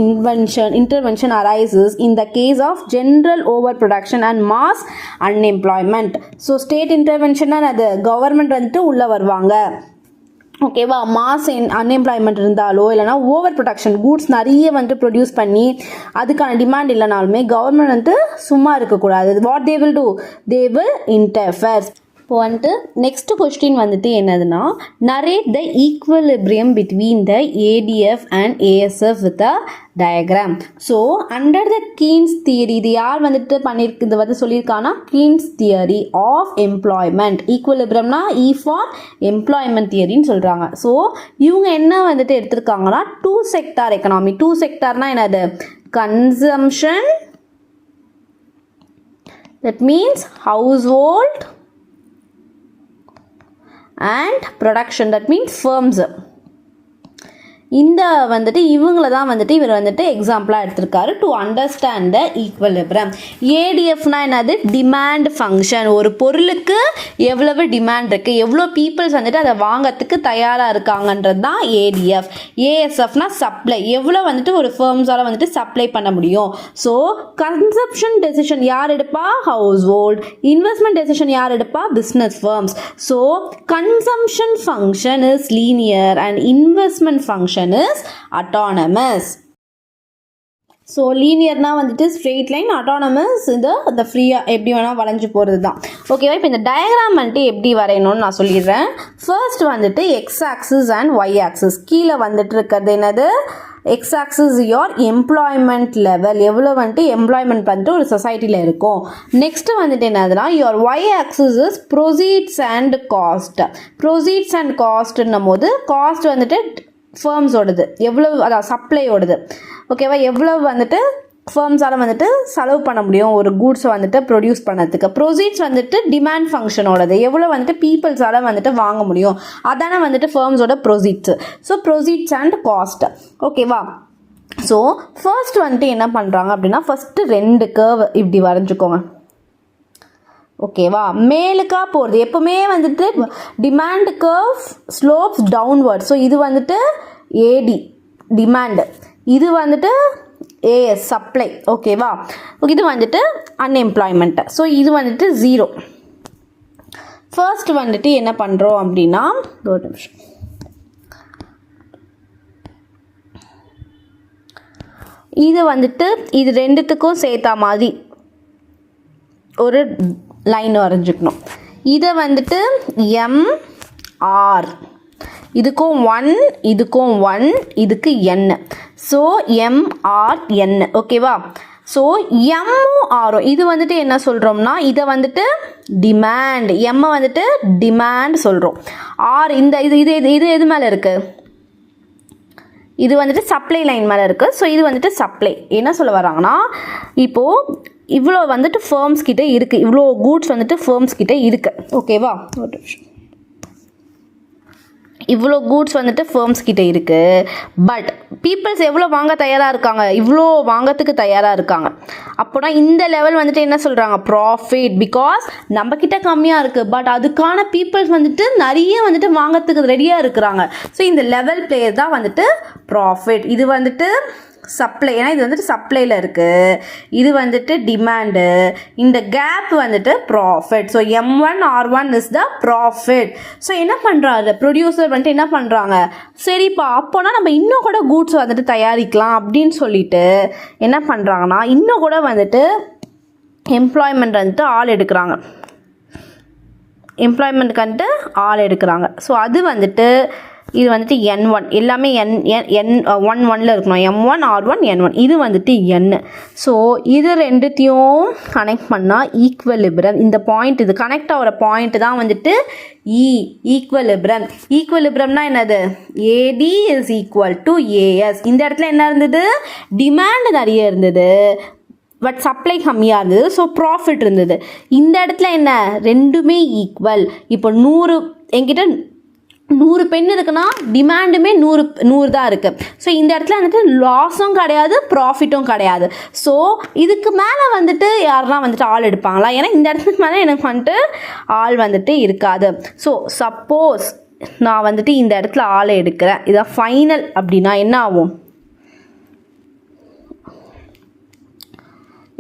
intervention arises in the case of general overproduction and mass unemployment. So state இன்டர்வென்ஷன்னா அது கவர்மெண்ட் வந்துட்டு உள்ளே வருவாங்க. ஓகேவா, மாஸ் அன்எம்ப்ளாய்மெண்ட் இருந்தாலோ இல்லைனா ஓவர் ப்ரொடக்ஷன் கூட்ஸ் நிறைய வந்துட்டு ப்ரொடியூஸ் பண்ணி அதுக்கான டிமாண்ட் இல்லைனாலுமே கவர்மெண்ட் வந்துட்டு சும்மா இருக்கக்கூடாது. What they will do, they will interfere. இப்போ வந்துட்டு நெக்ஸ்ட் கொஸ்டின் வந்துட்டு என்னதுன்னா narrate the equilibrium between the ADF and ASF with a diagram. So under the Keynes theory, இது யார் வந்துட்டு பண்ணியிருக்கு, இது வந்து சொல்லியிருக்காங்கன்னா கீன்ஸ் தியரி ஆஃப் எம்ப்ளாய்மெண்ட். ஈக்குவலிபிரியம்னா இ ஃபார் எம்ப்ளாய்மெண்ட் தியரின்னு சொல்கிறாங்க. ஸோ இவங்க என்ன வந்துட்டு எடுத்திருக்காங்கன்னா டூ செக்டார் எக்கனாமி. டூ செக்டார்னா என்னது, consumption, that means household, and production, that means firms. இந்த வந்துட்டு இவங்கள தான் வந்துட்டு இவர் வந்துட்டு எக்ஸாம்பிளாக எடுத்திருக்காரு டு அண்டர்ஸ்டாண்ட் த ஈக்குவலிபிரியம். ஏடிஎஃப்னா என்னது, டிமாண்ட் ஃபங்க்ஷன். ஒரு பொருளுக்கு எவ்வளவு டிமாண்ட் இருக்குது, எவ்வளோ பீப்புள்ஸ் வந்துட்டு அதை வாங்கிறதுக்கு தயாராக இருக்காங்கன்றது தான் ஏடிஎஃப். ஏஎஸ்எஃப்னா சப்ளை, எவ்வளோ வந்துட்டு ஒரு ஃபர்ம்ஸால் வந்துட்டு சப்ளை பண்ண முடியும். ஸோ கன்சப்ஷன் டெசிஷன் யார் எடுப்பா, ஹவுஸ் ஹோல்ட். இன்வெஸ்ட்மெண்ட் டெசிஷன் யார் எடுப்பா, business firms. So consumption function is linear and investment function is autonomous. So லீனியர்னா வந்துட்டு ஸ்ட்ரெயிட் லைன், அட்டானமஸ் இந்த ஃப்ரீயாக எப்படி வேணால் வளைஞ்சு போகிறது தான். ஓகேவா, இப்போ இந்த டயக்ராம் வந்துட்டு எப்படி வரையணும்னு நான் சொல்லிடுறேன். ஃபர்ஸ்ட் வந்துட்டு X axis and Y axis. கீழே வந்துட்டு இருக்கிறது என்னது, X axis your employment level, எவ்வளோ வந்துட்டு எம்ப்ளாய்மெண்ட் வந்துட்டு ஒரு சொசைட்டியில் இருக்கும். நெக்ஸ்ட்டு வந்துட்டு என்னதுன்னா your Y axis is proceeds and cost. Proceeds and காஸ்ட்னும் போது காஸ்ட் வந்துட்டு ஃபர்ம்ஸோடது, எவ்வளவு அதான் சப்ளையோடது. ஓகேவா, எவ்வளோ வந்துட்டு ஃபர்ம்ஸால் வந்துட்டு செலவு பண்ண முடியும் ஒரு கூட்ஸை வந்துட்டு ப்ரொடியூஸ் பண்ணதுக்கு. ப்ரொசீட்ஸ் வந்துட்டு டிமாண்ட் ஃபங்க்ஷனோடது, எவ்வளோ வந்துட்டு பீப்புள்ஸால் வந்துட்டு வாங்க முடியும், அதானே வந்துட்டு ஃபர்ம்ஸோட proceeds. So proceeds and cost. ஓகேவா, ஸோ ஃபர்ஸ்ட் வந்துட்டு என்ன பண்ணுறாங்க அப்படின்னா ஃபஸ்ட்டு ரெண்டு கர்வ் இப்படி வரைஞ்சிக்கோங்க. ஓகேவா, மேலுக்கா போகிறது எப்போவுமே வந்துட்டு demand curve slopes downward. So இது வந்துட்டு ஏடி டிமாண்டு, இது வந்துட்டு ஏஎஸ் சப்ளை. ஓகேவா, இது வந்துட்டு அன்எம்ப்ளாய்மெண்ட்டு. ஸோ இது வந்துட்டு 0. ஃபர்ஸ்ட் வந்துட்டு என்ன பண்ணுறோம் அப்படின்னா ஒரு நிமிஷம், இது வந்துட்டு இது ரெண்டுத்துக்கும் சேர்த்தா மாதிரி ஒரு லைன் வரைஞ்சிக்கணும். இதை வந்துட்டு MR, இதுக்கும் 1, இதுக்கும் 1, இதுக்கு N. So MRN. ஓகேவா? ஸோ எம்மும் ஆரும் இது வந்துட்டு என்ன சொல்கிறோம்னா இதை வந்துட்டு டிமாண்ட், எம்மை வந்துட்டு டிமாண்ட் சொல்கிறோம். ஆர் இந்த இது இது இது எது மேலே இருக்குது? இது வந்துட்டு சப்ளை லைன் மேலே இருக்குது. ஸோ இது வந்துட்டு சப்ளை. என்ன சொல்ல வராங்கன்னா இப்போது இவ்வளோ வந்துட்டு ஃபர்ம்ஸ் கிட்டே இருக்குது, இவ்வளோ கூட்ஸ் வந்துட்டு ஃபர்ம்ஸ் கிட்டே இருக்குது. ஓகேவா? ஒரு நிமிஷம். இவ்வளோ கூட்ஸ் வந்துட்டு ஃபர்ம்ஸ் கிட்டே இருக்குது. பட் பீப்புள்ஸ் எவ்வளோ வாங்க தயாராக இருக்காங்க? இவ்வளோ வாங்கிறதுக்கு தயாராக இருக்காங்க. அப்போனா இந்த லெவல் வந்துட்டு என்ன சொல்கிறாங்க? ப்ராஃபிட். பிகாஸ் நம்மக்கிட்ட கம்மியாக இருக்குது, பட் அதுக்கான பீப்புள்ஸ் வந்துட்டு நிறைய வந்துட்டு வாங்கிறதுக்கு ரெடியாக இருக்கிறாங்க. ஸோ இந்த லெவல் பிளேயர் தான் வந்துட்டு ப்ராஃபிட். இது வந்துட்டு சப்ளை, ஏன்னா இது வந்துட்டு சப்ளையில் இருக்குது, இது வந்துட்டு டிமாண்டு, இந்த கேப் வந்துட்டு profit. So M1R1 is the profit. So என்ன பண்ணுறாரு ப்ரொடியூசர் வந்துட்டு என்ன பண்ணுறாங்க? சரிப்பா அப்போனா நம்ம இன்னும் கூட கூட்ஸ் வந்துட்டு தயாரிக்கலாம் அப்படின்னு சொல்லிட்டு என்ன பண்ணுறாங்கன்னா இன்னும் கூட வந்துட்டு எம்ப்ளாய்மெண்ட் வந்துட்டு ஆள் எடுக்கிறாங்க. எம்ப்ளாய்மெண்ட்டுக்கு வந்துட்டு ஆள் எடுக்கிறாங்க. ஸோ அது வந்துட்டு இது வந்துட்டு N1, எல்லாமே N1 இருக்கணும். M1R1 N1, இது வந்துட்டு N. ஸோ இது ரெண்டுத்தையும் கனெக்ட் பண்ணால் ஈக்குவலிபிரம். இந்த பாயிண்ட், இது கனெக்ட் ஆகிற பாயிண்ட் தான் வந்துட்டு ஈக்குவலிபிரம். ஈக்குவலிபிரம்னா என்னது? AD is equal to AS. இந்த இடத்துல என்ன இருந்தது? டிமாண்ட் நிறைய இருந்தது, பட் சப்ளை கம்மியாக இருந்தது. ஸோ ப்ராஃபிட் இருந்தது. இந்த இடத்துல என்ன? ரெண்டுமே ஈக்குவல். இப்போ 100 என்கிட்ட 100 பென் இருக்குன்னா டிமாண்டுமே 100 தான் இருக்குது. ஸோ இந்த இடத்துல வந்துட்டு லாஸும் கிடையாது, ப்ராஃபிட்டும் கிடையாது. ஸோ இதுக்கு மேலே வந்துட்டு யாருன்னா வந்துட்டு ஆள் எடுப்பாங்களா? ஏன்னா இந்த இடத்துக்கு மேலே எனக்கு வந்துட்டு ஆள் வந்துட்டு இருக்காது. ஸோ சப்போஸ் நான் வந்துட்டு இந்த இடத்துல ஆளை எடுக்கிறேன், இதான் ஃபைனல் அப்படின்னா என்ன ஆகும்?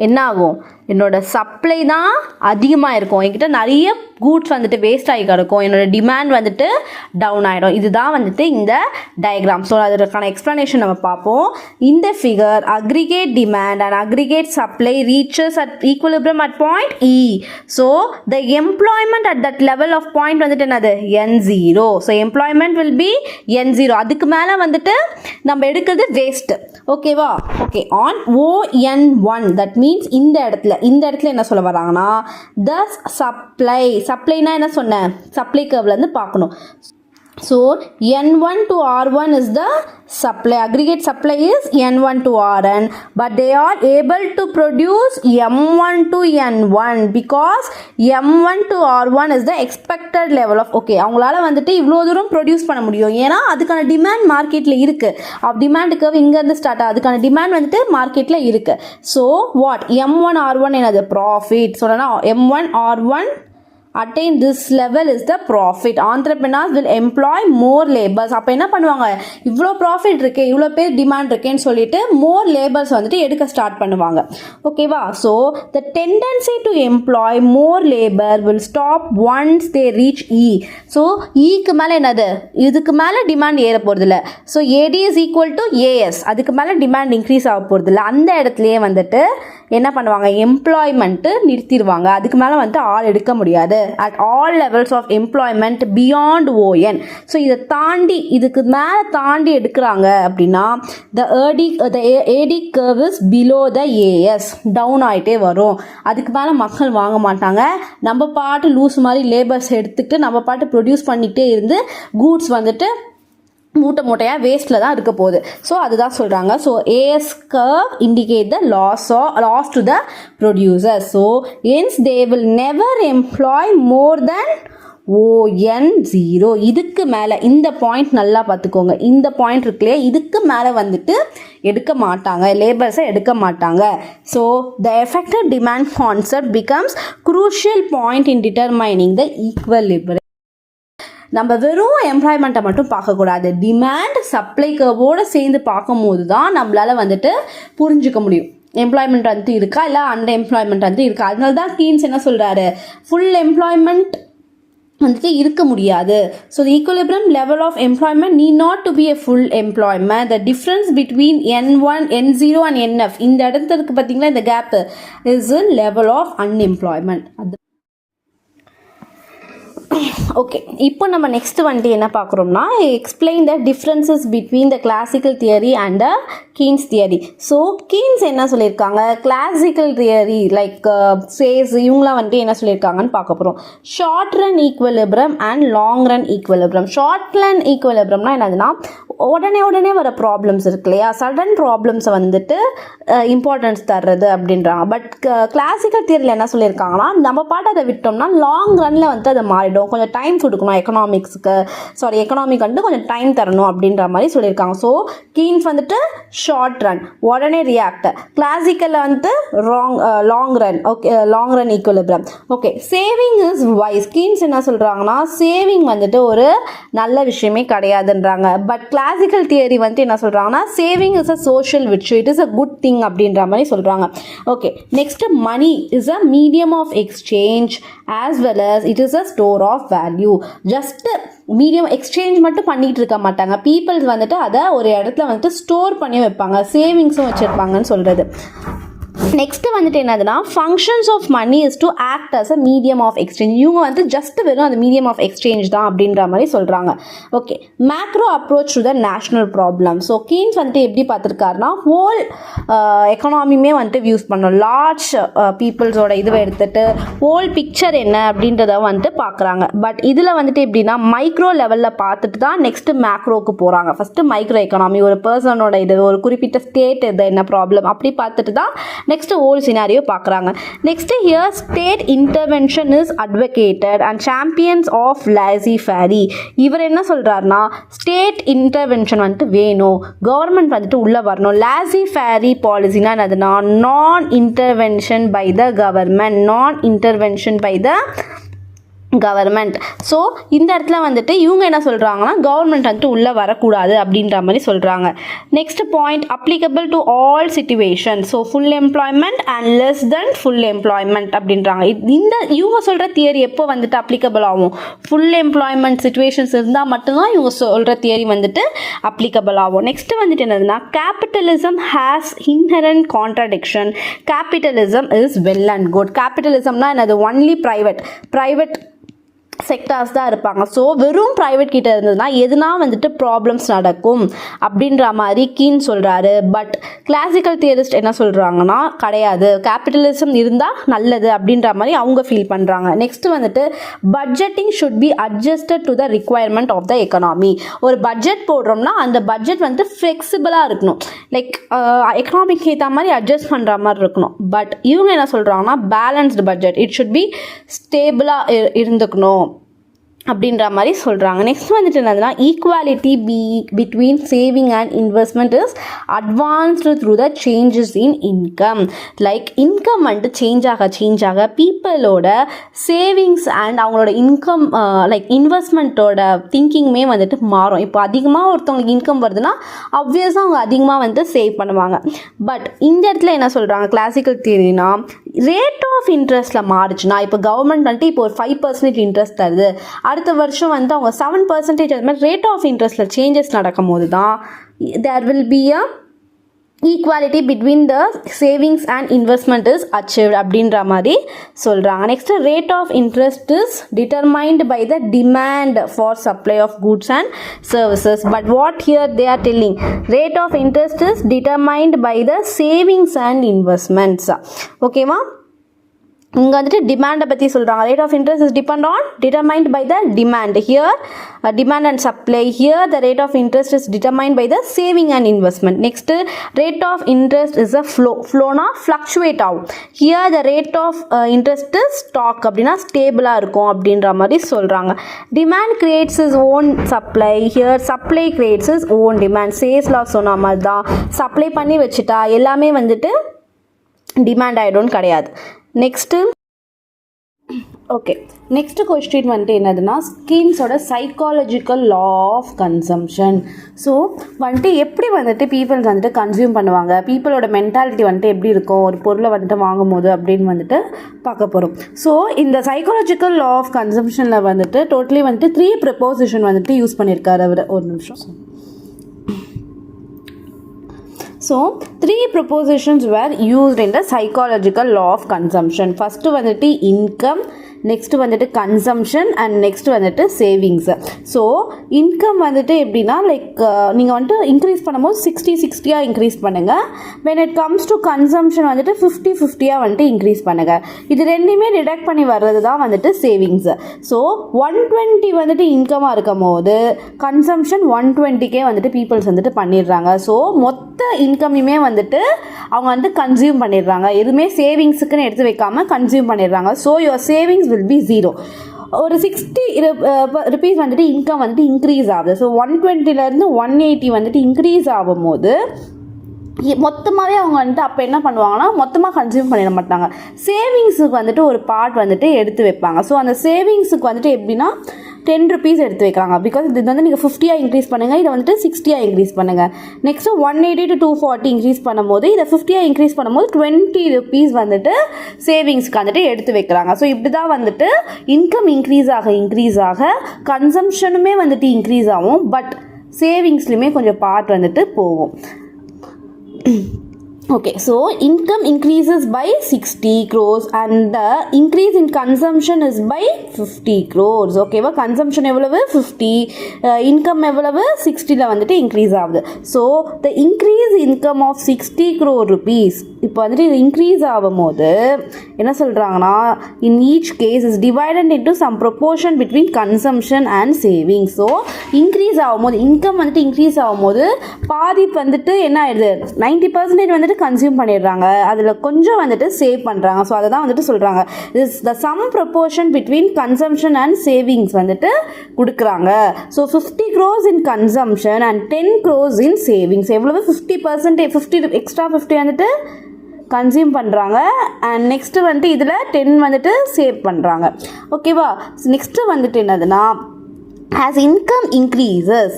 என்ன ஆகும்? என்னோடய சப்ளை தான் அதிகமாக இருக்கும், என்கிட்ட நிறைய கூட்ஸ் வந்துட்டு வேஸ்ட் ஆகி கிடக்கும், என்னோடய டிமாண்ட் வந்துட்டு டவுன் ஆகிடும். இதுதான் வந்துட்டு இந்த டயக்ராம். ஸோ அதற்கான எக்ஸ்ப்ளனேஷன் நம்ம பார்ப்போம். இந்த figure aggregate demand and aggregate supply reaches at equilibrium at point E. So the employment at that level of point வந்துட்டு என்னது? N0. So employment will be N0. அதுக்கு மேலே வந்துட்டு நம்ம எடுக்கிறது வேஸ்ட்டு. ஓகேவா? Okay. On ON1 that means இந்த இடத்துல என்ன சொல்ல வராங்கன்னா thus சப்ளைனா என்ன சொன்னேன்? சப்ளை கர்வ்லேருந்து பார்க்கணும். So N1 to R1 is the supply, aggregate supply is N1 to Rn, but they are able to produce M1 to N1 because M1 to R1 is the expected level of, okay, அவங்களால வந்துட்டு இவ்வளோ தூரம் produce பண்ண முடியும், ஏன்னா அதுக்கான demand மார்க்கெட்டில் இருக்குது. டிமாண்டுக்கு இங்கேருந்து ஸ்டார்ட் ஆகுது, அதுக்கான டிமாண்ட் வந்துட்டு மார்க்கெட்டில் இருக்குது. So what? M1 R1 என்னது? ப்ராஃபிட். சொல்லனா M1 R1 attain this level is the profit. Entrepreneurs will employ more laborers. அப்போ என்ன பண்ணுவாங்க? இவ்வளோ ப்ராஃபிட் இருக்கு, இவ்வளோ பேர் டிமாண்ட் இருக்கேன்னு சொல்லிட்டு மோர் லேபர்ஸ் வந்துட்டு எடுக்க ஸ்டார்ட் பண்ணுவாங்க. ஓகேவா? So the tendency to employ more labor will stop once they reach E. So ஈக்கு மேலே என்னது? இதுக்கு மேலே டிமாண்ட் ஏற போகிறதில்ல. So AD is equal to AS. அதுக்கு மேலே டிமாண்ட் இன்க்ரீஸ் ஆக போகிறதில்ல. அந்த இடத்துலையே வந்துட்டு என்ன பண்ணுவாங்க? எம்ப்ளாய்மெண்ட்டு நிறுத்திடுவாங்க. அதுக்கு மேலே வந்துட்டு ஆள் எடுக்க முடியாது. at all levels of employment beyond ON. So இதை தாண்டி, இதுக்கு மேலே தாண்டி எடுக்கிறாங்க அப்படின்னா the AD curve is below the AS, down ஆகிட்டே வரும். அதுக்கு மேலே மக்கள் வாங்க மாட்டாங்க. நம்ம பாட்டு லூஸ் மாதிரி லேபர்ஸ் எடுத்துக்கிட்டு நம்ம பாட்டு ப்ரொடியூஸ் பண்ணிகிட்டே இருந்து கூட்ஸ் வந்துட்டு மூட்டையாக வேஸ்ட்டில் தான் இருக்க போகுது. ஸோ அதுதான் சொல்கிறாங்க. So AS curve indicate the loss to the producer. So hence they will never employ more than ON0. இதுக்கு மேலே இந்த பாயிண்ட் நல்லா பார்த்துக்கோங்க. இந்த பாயிண்ட் இருக்குல்லையே, இதுக்கு மேலே வந்துட்டு எடுக்க மாட்டாங்க, லேபர்ஸை எடுக்க மாட்டாங்க. So the effective demand concept becomes crucial point in determining the equilibrium. நம்ம வெறும் எம்ப்ளாய்மெண்ட்டை மட்டும் பார்க்கக்கூடாது, டிமாண்ட் சப்ளை கர்வோடு சேர்ந்து பார்க்கும்போது தான் நம்மளால் வந்துட்டு புரிஞ்சுக்க முடியும் எம்ப்ளாய்மெண்ட் வந்துட்டு இருக்கா இல்லை அண்டர் எம்ப்ளாய்மெண்ட் வந்துட்டு இருக்கா. அதனால தான் கீன்ஸ் என்ன சொல்கிறாரு? ஃபுல் எம்ப்ளாய்மெண்ட் வந்துட்டு இருக்க முடியாது. So the equilibrium level of employment need not to be a full employment. The difference between N1, N0 and NF, இந்த இடத்துக்கு பார்த்தீங்கன்னா இந்த gap is level of unemployment. அது ஓகே, இப்போ நம்ம நெக்ஸ்ட் வந்துட்டு என்ன பார்க்குறோம்னா explain the differences between the classical theory and the Keynes theory. So Keynes என்ன சொல்லியிருக்காங்க, கிளாசிக்கல் தியரி லைக் ஃபேஸ் இவங்களாம் வந்துட்டு என்ன சொல்லியிருக்காங்கன்னு பார்க்க போகிறோம். Short run equilibrium and long run equilibrium. Short run ஈக்குவலிபிரம்னா என்னதுன்னா உடனே வர ப்ராப்ளம்ஸ் இருக்கு இல்லையா, சடன் ப்ராப்ளம்ஸை வந்துட்டு இம்பார்ட்டன்ஸ் தர்றது அப்படின்றாங்க. பட் கிளாசிக்கல் தியரியில் என்ன சொல்லியிருக்காங்கன்னா நம்ம பாட்டு அதை விட்டோம்னா லாங் ரனில் வந்துட்டு அதை மாறிடும், கொஞ்சம் டைம் கொடுக்கணும் எக்கனாமிக் வந்துட்டு கொஞ்சம் டைம் தரணும் அப்படின்ற மாதிரி சொல்லியிருக்காங்க. ஸோ கீன்ஸ் வந்துட்டு ஷார்ட் ரன் உடனே ரியாக்ட், கிளாசிக்கலில் வந்துட்டு long run. Okay, long run equilibrium. Okay, saving is vice. Keynes என்ன சொல்கிறாங்கன்னா சேவிங் வந்துட்டு ஒரு நல்ல விஷயமே கிடையாதுன்றாங்க. பட் கிளாசிக்கல் தியரி வந்துட்டு என்ன சொல்கிறாங்கன்னா saving is a social virtue, it is a good thing அப்படின்ற மாதிரி சொல்கிறாங்க. Okay, next money is a medium of exchange as well as it is a store of value. Just medium exchange மட்டும் பண்ணிகிட்டு இருக்க மாட்டாங்க, பீப்புள்ஸ் வந்துட்டு அதை ஒரு இடத்துல வந்துட்டு ஸ்டோர் பண்ணி வைப்பாங்க, சேவிங்ஸும் வச்சுருப்பாங்கன்னு சொல்கிறது. நெக்ஸ்ட் வந்துட்டு என்னதுன்னா functions of money is to act as a medium of exchange. இவங்க வந்து ஜஸ்ட் வெறும் அந்த மீடியம் ஆஃப் எக்ஸ்சேஞ்ச் தான் அப்படின்ற மாதிரி சொல்கிறாங்க. Okay, macro approach to the national problem. So Keynes வந்துட்டு எப்படி பார்த்துருக்காருன்னா ஹோல் எக்கனாமியுமே வந்துட்டு வியூஸ் பண்ணணும், லார்ஜ் பீப்புள்ஸோட இதுவை எடுத்துகிட்டு ஹோல் பிக்சர் என்ன அப்படின்றத வந்துட்டு பார்க்குறாங்க. பட் இதில் வந்துட்டு எப்படின்னா மைக்ரோ லெவலில் பார்த்துட்டு தான் நெக்ஸ்ட்டு மேக்ரோக்கு போகிறாங்க. ஃபஸ்ட்டு மைக்ரோ எக்கனாமி, ஒரு பர்சனோட இது, ஒரு குறிப்பிட்ட ஸ்டேட் இது என்ன ப்ராப்ளம் அப்படி பார்த்துட்டு தான் நெக்ஸ்ட் ஹோல் சினாரியோ பார்க்குறாங்க. Next here state intervention is advocated and champions of laissez faire. இவர் என்ன சொல்கிறாருன்னா ஸ்டேட் இன்டர்வென்ஷன் வந்துட்டு வேணும், கவர்மெண்ட் வந்துட்டு உள்ளே வரணும். லேசி ஃபேரி பாலிசினா என்னதுன்னா non intervention by the government. So இந்த இடத்துல வந்துட்டு இவங்க என்ன சொல்கிறாங்கன்னா கவர்மெண்ட் வந்துட்டு உள்ளே வரக்கூடாது அப்படின்ற மாதிரி சொல்கிறாங்க. Next point applicable to all situation. So full employment and less then full employment அப்படின்றாங்க. இந்த இவங்க சொல்கிற தியரி எப்போ வந்துட்டு அப்ளிகபிள் ஆகும், ஃபுல் எம்ப்ளாய்மெண்ட் சிச்சுவேஷன்ஸ் இருந்தால் மட்டும்தான் இவங்க சொல்கிற தியரி வந்துட்டு அப்ளிகபிள் ஆகும். நெக்ஸ்ட் வந்துட்டு என்னதுன்னா capitalism has inherent contradiction. Capitalism is well and good. கேபிட்டலிசம்னா என்னது, ஒன்லி ப்ரைவேட் செக்டார்ஸ் தான் இருப்பாங்க. ஸோ வெறும் ப்ரைவேட் கிட்ட இருந்ததுன்னா எதுனா வந்துட்டு ப்ராப்ளம்ஸ் நடக்கும் அப்படின்ற மாதிரி கீன் சொல்கிறாரு. பட் கிளாசிக்கல் தியரிஸ்ட் என்ன சொல்கிறாங்கன்னா கிடையாது, கேபிட்டலிசம் இருந்தால் நல்லது அப்படின்ற மாதிரி அவங்க ஃபீல் பண்ணுறாங்க. நெக்ஸ்ட் வந்துட்டு budgeting should be adjusted to the requirement of the economy. ஒரு பட்ஜெட் போடுறோம்னா அந்த பட்ஜெட் வந்துட்டு ஃப்ளெக்சிபிளாக இருக்கணும், லைக் எக்கனாமிக் ஏற்ற மாதிரி அட்ஜஸ்ட் பண்ணுற மாதிரி இருக்கணும். பட் இவங்க என்ன சொல்கிறாங்கன்னா balanced budget, it should be ஸ்டேபிளாக இருந்துக்கணும் அப்படின்ற மாதிரி சொல்கிறாங்க. நெக்ஸ்ட் வந்துட்டு என்னதுன்னா equality between saving and investment is advanced through the changes in income. Like income வந்துட்டு சேஞ்ச் ஆக பீப்புளோட சேவிங்ஸ் அண்ட் அவங்களோட இன்கம் லைக் இன்வெஸ்ட்மெண்ட்டோட திங்கிங்குமே வந்துட்டு மாறும். இப்போ அதிகமாக ஒருத்தவங்களுக்கு இன்கம் வருதுன்னா ஆப்வியஸாக அவங்க அதிகமாக வந்து சேவ் பண்ணுவாங்க. பட் இந்த இடத்துல என்ன சொல்கிறாங்க கிளாசிக்கல் தியரினா ரேட் ஆஃப் இன்ட்ரெஸ்ட்டில் மாறுச்சுன்னா, இப்போ கவர்மெண்ட் வந்துட்டு இப்போ ஒரு 5% இன்ட்ரெஸ்ட் தருது, அடுத்த வருஷம் வந்து அவங்க 7% அது மாதிரி ரேட் ஆஃப் இன்ட்ரெஸ்ட்டில் சேஞ்சஸ் நடக்கும் போது தான் there will be a equality between the savings and investment is achieved அப்படின்ற மாதிரி சொல்கிறாங்க. Next rate of interest is determined by the demand for supply of goods and services. But what here they are telling rate of interest is determined by the savings and investments. ஓகேவா, இங்கே வந்துட்டு டிமாண்டை பற்றி சொல்கிறாங்க. Rate of interest is determined by the demand. Here demand and supply. Here the rate of interest is determined by the saving and investment. Next rate of interest is a ஃப்ளோனா fluctuate ஆகும். Here the rate of interest is stuck அப்படின்னா ஸ்டேபிளாக இருக்கும் அப்படின்ற மாதிரி சொல்கிறாங்க. Demand creates is own supply. Here supply creates is own demand. சேல்ஸ் law சொன்ன மாதிரி தான், சப்ளை பண்ணி வச்சுட்டா எல்லாமே வந்துட்டு டிமாண்ட் ஆகிடும்னு கிடையாது. நெக்ஸ்ட்டு ஓகே, நெக்ஸ்ட் கொஸ்டின் வந்துட்டு என்னதுன்னா கீன்ஸோட psychological law of consumption. So வந்துட்டு எப்படி வந்துட்டு பீப்புள்ஸ் வந்துட்டு கன்சியூம் பண்ணுவாங்க, பீப்புளோட மென்டாலிட்டி வந்துட்டு எப்படி இருக்கும் ஒரு பொருளை வந்துட்டு வாங்கும் போது அப்படின்னு வந்துட்டு பார்க்க போகிறோம். ஸோ இந்த சைக்காலஜிக்கல் லா ஆஃப் கன்சம்ஷனில் வந்துட்டு டோட்டலி வந்துட்டு 3 ப்ரப்போசிஷன் வந்துட்டு யூஸ் பண்ணியிருக்காரு அவர். ஒரு நிமிஷம். So 3 propositions were used in the psychological law of consumption. First வந்துட்டு income, நெக்ஸ்ட்டு வந்துட்டு கன்சம்ஷன் அண்ட் நெக்ஸ்ட்டு வந்துட்டு சேவிங்ஸு. ஸோ இன்கம் வந்துட்டு எப்படின்னா லைக் நீங்கள் வந்துட்டு இன்க்ரீஸ் பண்ணும்போது 60-60 இன்க்ரீஸ் பண்ணுங்கள். When it comes to consumption வந்துட்டு 50-50 வந்துட்டு இன்க்ரீஸ் பண்ணுங்கள். இது ரெண்டுமே டிடக்ட் பண்ணி வர்றது தான் வந்துட்டு சேவிங்ஸு. ஸோ 120 வந்துட்டு இன்கமாக இருக்கும் போது கன்சம்ஷன் 120K வந்துட்டு பீப்புள்ஸ் வந்துட்டு பண்ணிடுறாங்க. ஸோ மொத்த இன்கமையுமே வந்துட்டு அவங்க வந்துட்டு கன்சியூம் பண்ணிடுறாங்க. எதுவுமே சேவிங்ஸுக்குன்னு எடுத்து வைக்காமல் கன்சியூம் பண்ணிடுறாங்க. So your savings will be 0. ஒரு 60 ருபீஸ் வந்துட்டு இன்கம் வந்துட்டு இன்க்ரீஸ் ஆகுது. ஸோ 120லேருந்து 180 வந்துட்டு இன்க்ரீஸ் ஆகும்போது மொத்தமாகவே அவங்க வந்துட்டு அப்போ என்ன பண்ணுவாங்கன்னா மொத்தமாக கன்சியூம் பண்ணிட மாட்டாங்க. சேவிங்ஸுக்கு வந்துட்டு ஒரு பார்ட் வந்துட்டு எடுத்து வைப்பாங்க. ஸோ அந்த சேவிங்ஸுக்கு வந்துட்டு எப்படின்னா 10 ருபீஸ் எடுத்து வைக்கிறாங்க. பிகாஸ் இது வந்து நீங்கள் 50 இன்க்ரீஸ் பண்ணுங்கள், இதை வந்துட்டு 60 இன்க்ரீஸ் பண்ணுங்கள். நெக்ஸ்ட்டு 180 to 240 இன்க்ரீஸ் பண்ணும்போது இதை 50 இன்க்ரீஸ் பண்ணும்போது 20 ருபீஸ் வந்துட்டு சேவிங்ஸ்க்கு வந்துட்டு எடுத்து வைக்கிறாங்க. ஸோ இப்படி தான் வந்துட்டு இன்கம் இன்க்ரீஸ் ஆக கன்சம்ஷனுமே வந்துட்டு இன்க்ரீஸ் ஆகும். பட் சேவிங்ஸ்லையுமே கொஞ்சம் பார்ட் வந்துட்டு போகும். Okay, so income increases by 60 crores and the increase in consumption is by 50 crores. Okay, consumption எவ்வளவு 50, income எவ்வளவு 60ல வந்துட்டு increase ஆகுது. So the increase income of 60 crore rupees இப்போ வந்துட்டு இது increase ஆகும்போது என்ன சொல்கிறாங்கன்னா in each case is divided into some proportion between consumption and savings. So increase ஆகும்போது income வந்துட்டு increase ஆகும்போது பாதி வந்துட்டு என்ன ஆயிடுது 90% வந்துட்டு கன்சியூம் பண்ணிடுறாங்க, அதில் கொஞ்சம் வந்துட்டு சேவ் பண்ணுறாங்க. ஸோ அதை தான் வந்துட்டு சொல்கிறாங்க is the some proportion between consumption and savings வந்துட்டு கொடுக்குறாங்க. So 50 crores in consumption and 10 crores in savings. எவ்வளவு 50% 50 எக்ஸ்ட்ரா 50 வந்துட்டு கன்சியூம் பண்ணுறாங்க அண்ட் நெக்ஸ்ட்டு வந்துட்டு இதில் 10 வந்துட்டு சேவ் பண்ணுறாங்க. ஓகேவா? நெக்ஸ்ட்டு வந்துட்டு என்னதுன்னா as income increases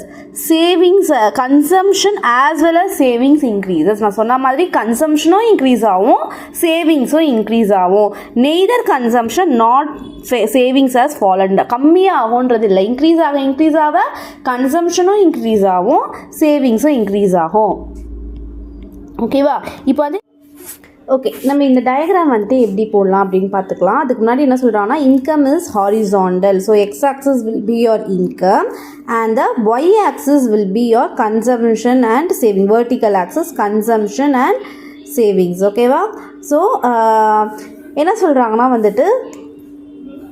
savings consumption as well as savings increases. நான் சொன்ன மாதிரி கன்சம்ஷனும் இன்க்ரீஸ் ஆகும், சேவிங்ஸும் இன்க்ரீஸ் ஆகும். Neither consumption not savings has fallen. கம்மியாகும்ன்றது இல்லை, இன்க்ரீஸ் ஆக கன்சம்ஷனும் இன்க்ரீஸ் ஆகும், சேவிங்ஸும் இன்க்ரீஸ் ஆகும். ஓகேவா? இப்போ அது ஓகே, நம்ம இந்த டயக்ராம் வந்துட்டு எப்படி போடலாம் அப்படின்னு பார்த்துக்கலாம். அதுக்கு முன்னாடி என்ன சொல்கிறாங்கன்னா income is horizontal. So X axis will be your income and the Y axis will be your consumption and saving. Vertical axis consumption and savings. ஓகேவா? ஸோ என்ன சொல்கிறாங்கன்னா வந்துட்டு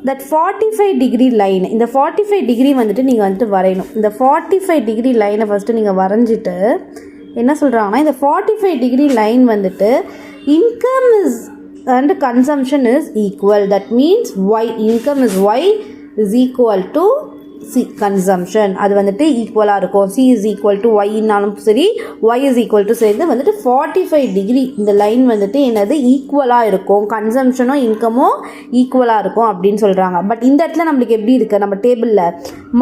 தட் 45 டிகிரி லைன், இந்த 45 டிகிரி வந்துட்டு நீங்கள் வந்துட்டு வரையணும். இந்த 45 டிகிரி லைனை ஃபஸ்ட்டு நீங்கள் வரைஞ்சிட்டு என்ன சொல்கிறாங்கன்னா இந்த 45 டிகிரி லைன் வந்துட்டு income is and consumption is equal. That means y income is y is equal to c consumption. அது வந்துட்டு ஈக்குவலாக இருக்கும். c is equal to y னாலும் சரி, y is equal to சரி, வந்துட்டு 45 டிகிரி இந்த லைன் வந்துட்டு என்னது ஈக்குவலாக இருக்கும், கன்சம்ஷனும் இன்கமும் ஈக்குவலாக இருக்கும் அப்படின்னு சொல்கிறாங்க. பட் இந்த இடத்துல நம்மளுக்கு எப்படி இருக்குது, நம்ம டேபிளில்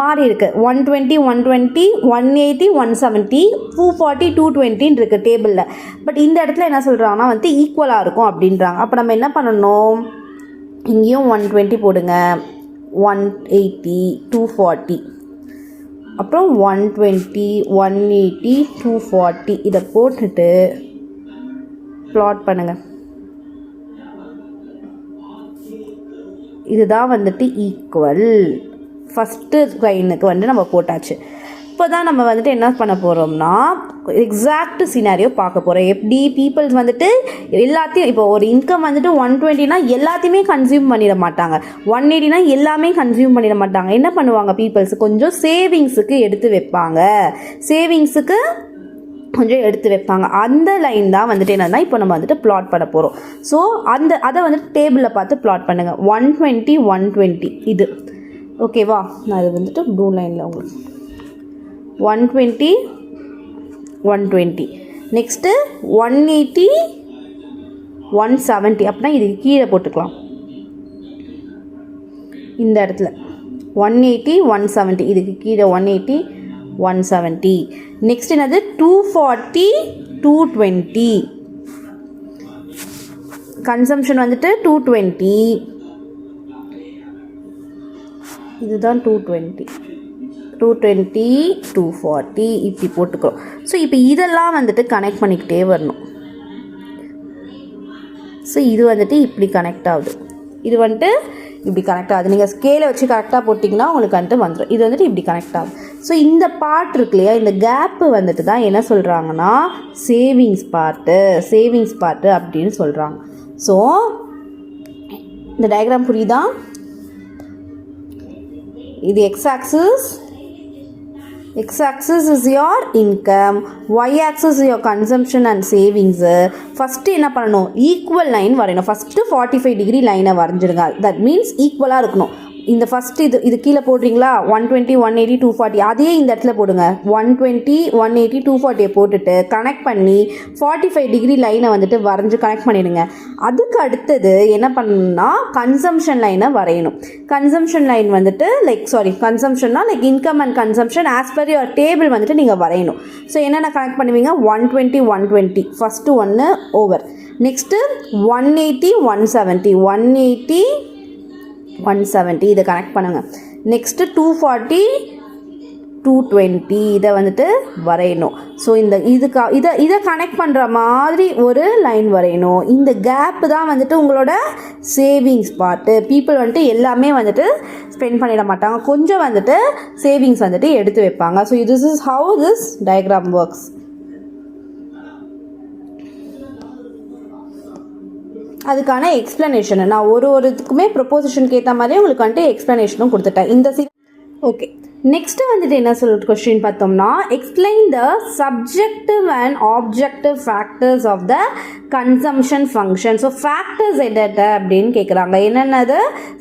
மாறி இருக்குது 120 120 180 170 240 220 இருக்குது டேபிளில். பட் இந்த இடத்துல என்ன சொல்கிறாங்கன்னா வந்துட்டு ஈக்குவலாக இருக்கும் அப்படின்றாங்க. அப்போ நம்ம என்ன பண்ணணும், இங்கேயும் 120 போடுங்க, 180 240, அப்புறம் 120 180 240 இதை போட்டுட்டு ப்ளாட் பண்ணுங்கள். இதுதான் வந்துட்டு ஈக்குவல். ஃபஸ்ட்டு லைனுக்கு வந்து நம்ம போட்டாச்சு. இப்போ தான் நம்ம வந்துட்டு என்ன பண்ண போகிறோம்னா எக்ஸாக்ட் சினாரியோ பார்க்க போகிறோம். எப்படி பீப்புள்ஸ் வந்துட்டு எல்லாத்தையும், இப்போ ஒரு இன்கம் வந்துட்டு 120னா எல்லாத்தையுமே கன்சியூம் பண்ணிட மாட்டாங்க, 180னா எல்லாமே கன்சியூம் பண்ணிட மாட்டாங்க. என்ன பண்ணுவாங்க பீப்புள்ஸ், கொஞ்சம் சேவிங்ஸுக்கு எடுத்து வைப்பாங்க, சேவிங்ஸுக்கு கொஞ்சம் எடுத்து வைப்பாங்க. அந்த லைன் தான் வந்துட்டு என்னன்னா இப்போ நம்ம வந்துட்டு ப்ளாட் பண்ண போகிறோம். ஸோ அதை வந்துட்டு டேபிளில் பார்த்து ப்ளாட் பண்ணுங்கள். 120 120 இது ஓகேவா? நான் இது வந்துட்டு ப்ளூ லைனில் உங்களுக்கு 120 120 நெக்ஸ்ட்டு 180 170 அப்படின்னா இதுக்கு கீழே போட்டுக்கலாம். இந்த இடத்துல 180 170 இதுக்கு கீழே 180 170. நெக்ஸ்ட் என்னது 240 220. கன்சம்ஷன் வந்துட்டு 220, இதுதான் 220 240 இப்படி போட்டுக்கிறோம். ஸோ இப்போ இதெல்லாம் வந்துட்டு கனெக்ட் பண்ணிக்கிட்டே வரணும். ஸோ இது வந்துட்டு இப்படி கனெக்ட் ஆகுது, இது வந்துட்டு இப்படி கனெக்ட் ஆகுது. நீங்கள் ஸ்கேலை வச்சு கரெக்டாக போட்டிங்கன்னா உங்களுக்கு வந்துட்டு வந்துடும். இது வந்துட்டு இப்படி கனெக்ட் ஆகும். ஸோ இந்த பார்ட் இருக்கு இல்லையா, இந்த கேப்பு வந்துட்டு தான் என்ன சொல்கிறாங்கன்னா சேவிங்ஸ் பார்ட்டு அப்படின்னு சொல்கிறாங்க. ஸோ இந்த டயக்ராம் புரியுதா? இது x-axis is your income, y-axis is your consumption and savings. First என்ன பண்ணணும், ஈக்குவல் லைன் வரையணும். ஃபஸ்ட்டு 45 டிகிரி லைனை வரைஞ்சிருங்க. தட் மீன்ஸ் ஈக்குவலாக இருக்கணும். இந்த ஃபஸ்ட்டு இது கீழே போடுறீங்களா, 120 180 240 அதே இந்த இடத்துல போடுங்க. 120 180 240 போட்டுட்டு கனெக்ட் பண்ணி 45 டிகிரி லைனை வந்துட்டு வரைஞ்சி கனெக்ட் பண்ணிடுங்க. அதுக்கு அடுத்தது என்ன பண்ணணும்னா கன்சம்ஷன் லைனை வரையணும். கன்சம்ஷன் லைன் வந்துட்டு கன்சம்ஷன்னா income and consumption as per your table வந்துட்டு நீங்கள் வரையணும். ஸோ என்னென்ன கனெக்ட் பண்ணுவீங்க, 120 120 ஃபஸ்ட்டு ஒன்று ஓவர், நெக்ஸ்ட்டு 180 170 180 170 இதை கனெக்ட் பண்ணுங்கள். நெக்ஸ்ட்டு 240 220 இதை வந்துட்டு வரையணும். ஸோ இதை கனெக்ட் பண்ணுற மாதிரி ஒரு லைன் வரையணும். இந்த கேப்பு தான் வந்துட்டு உங்களோட சேவிங்ஸ் பார்ட்டு. பீப்புள் வந்துட்டு எல்லாமே வந்துட்டு ஸ்பெண்ட் பண்ணிட மாட்டாங்க, கொஞ்சம் வந்துட்டு சேவிங்ஸ் வந்துட்டு எடுத்து வைப்பாங்க. So this is how this diagram works. அதுக்கான எக்ஸ்ப்ளனேஷன் நான் இதுக்குமே ப்ரொப்போசிஷனுக்கு ஏற்ற மாதிரி உங்களுக்கு வந்துட்டு எக்ஸ்ப்ளனேஷனும் கொடுத்துட்டேன். ஓகே, நெக்ஸ்ட்டு வந்துட்டு என்ன கொஸ்டின் பார்த்தோம்னா explain the subjective and objective factors of the consumption function. So factors என்னது அப்படின்னு கேட்குறாங்க. என்னென்னது,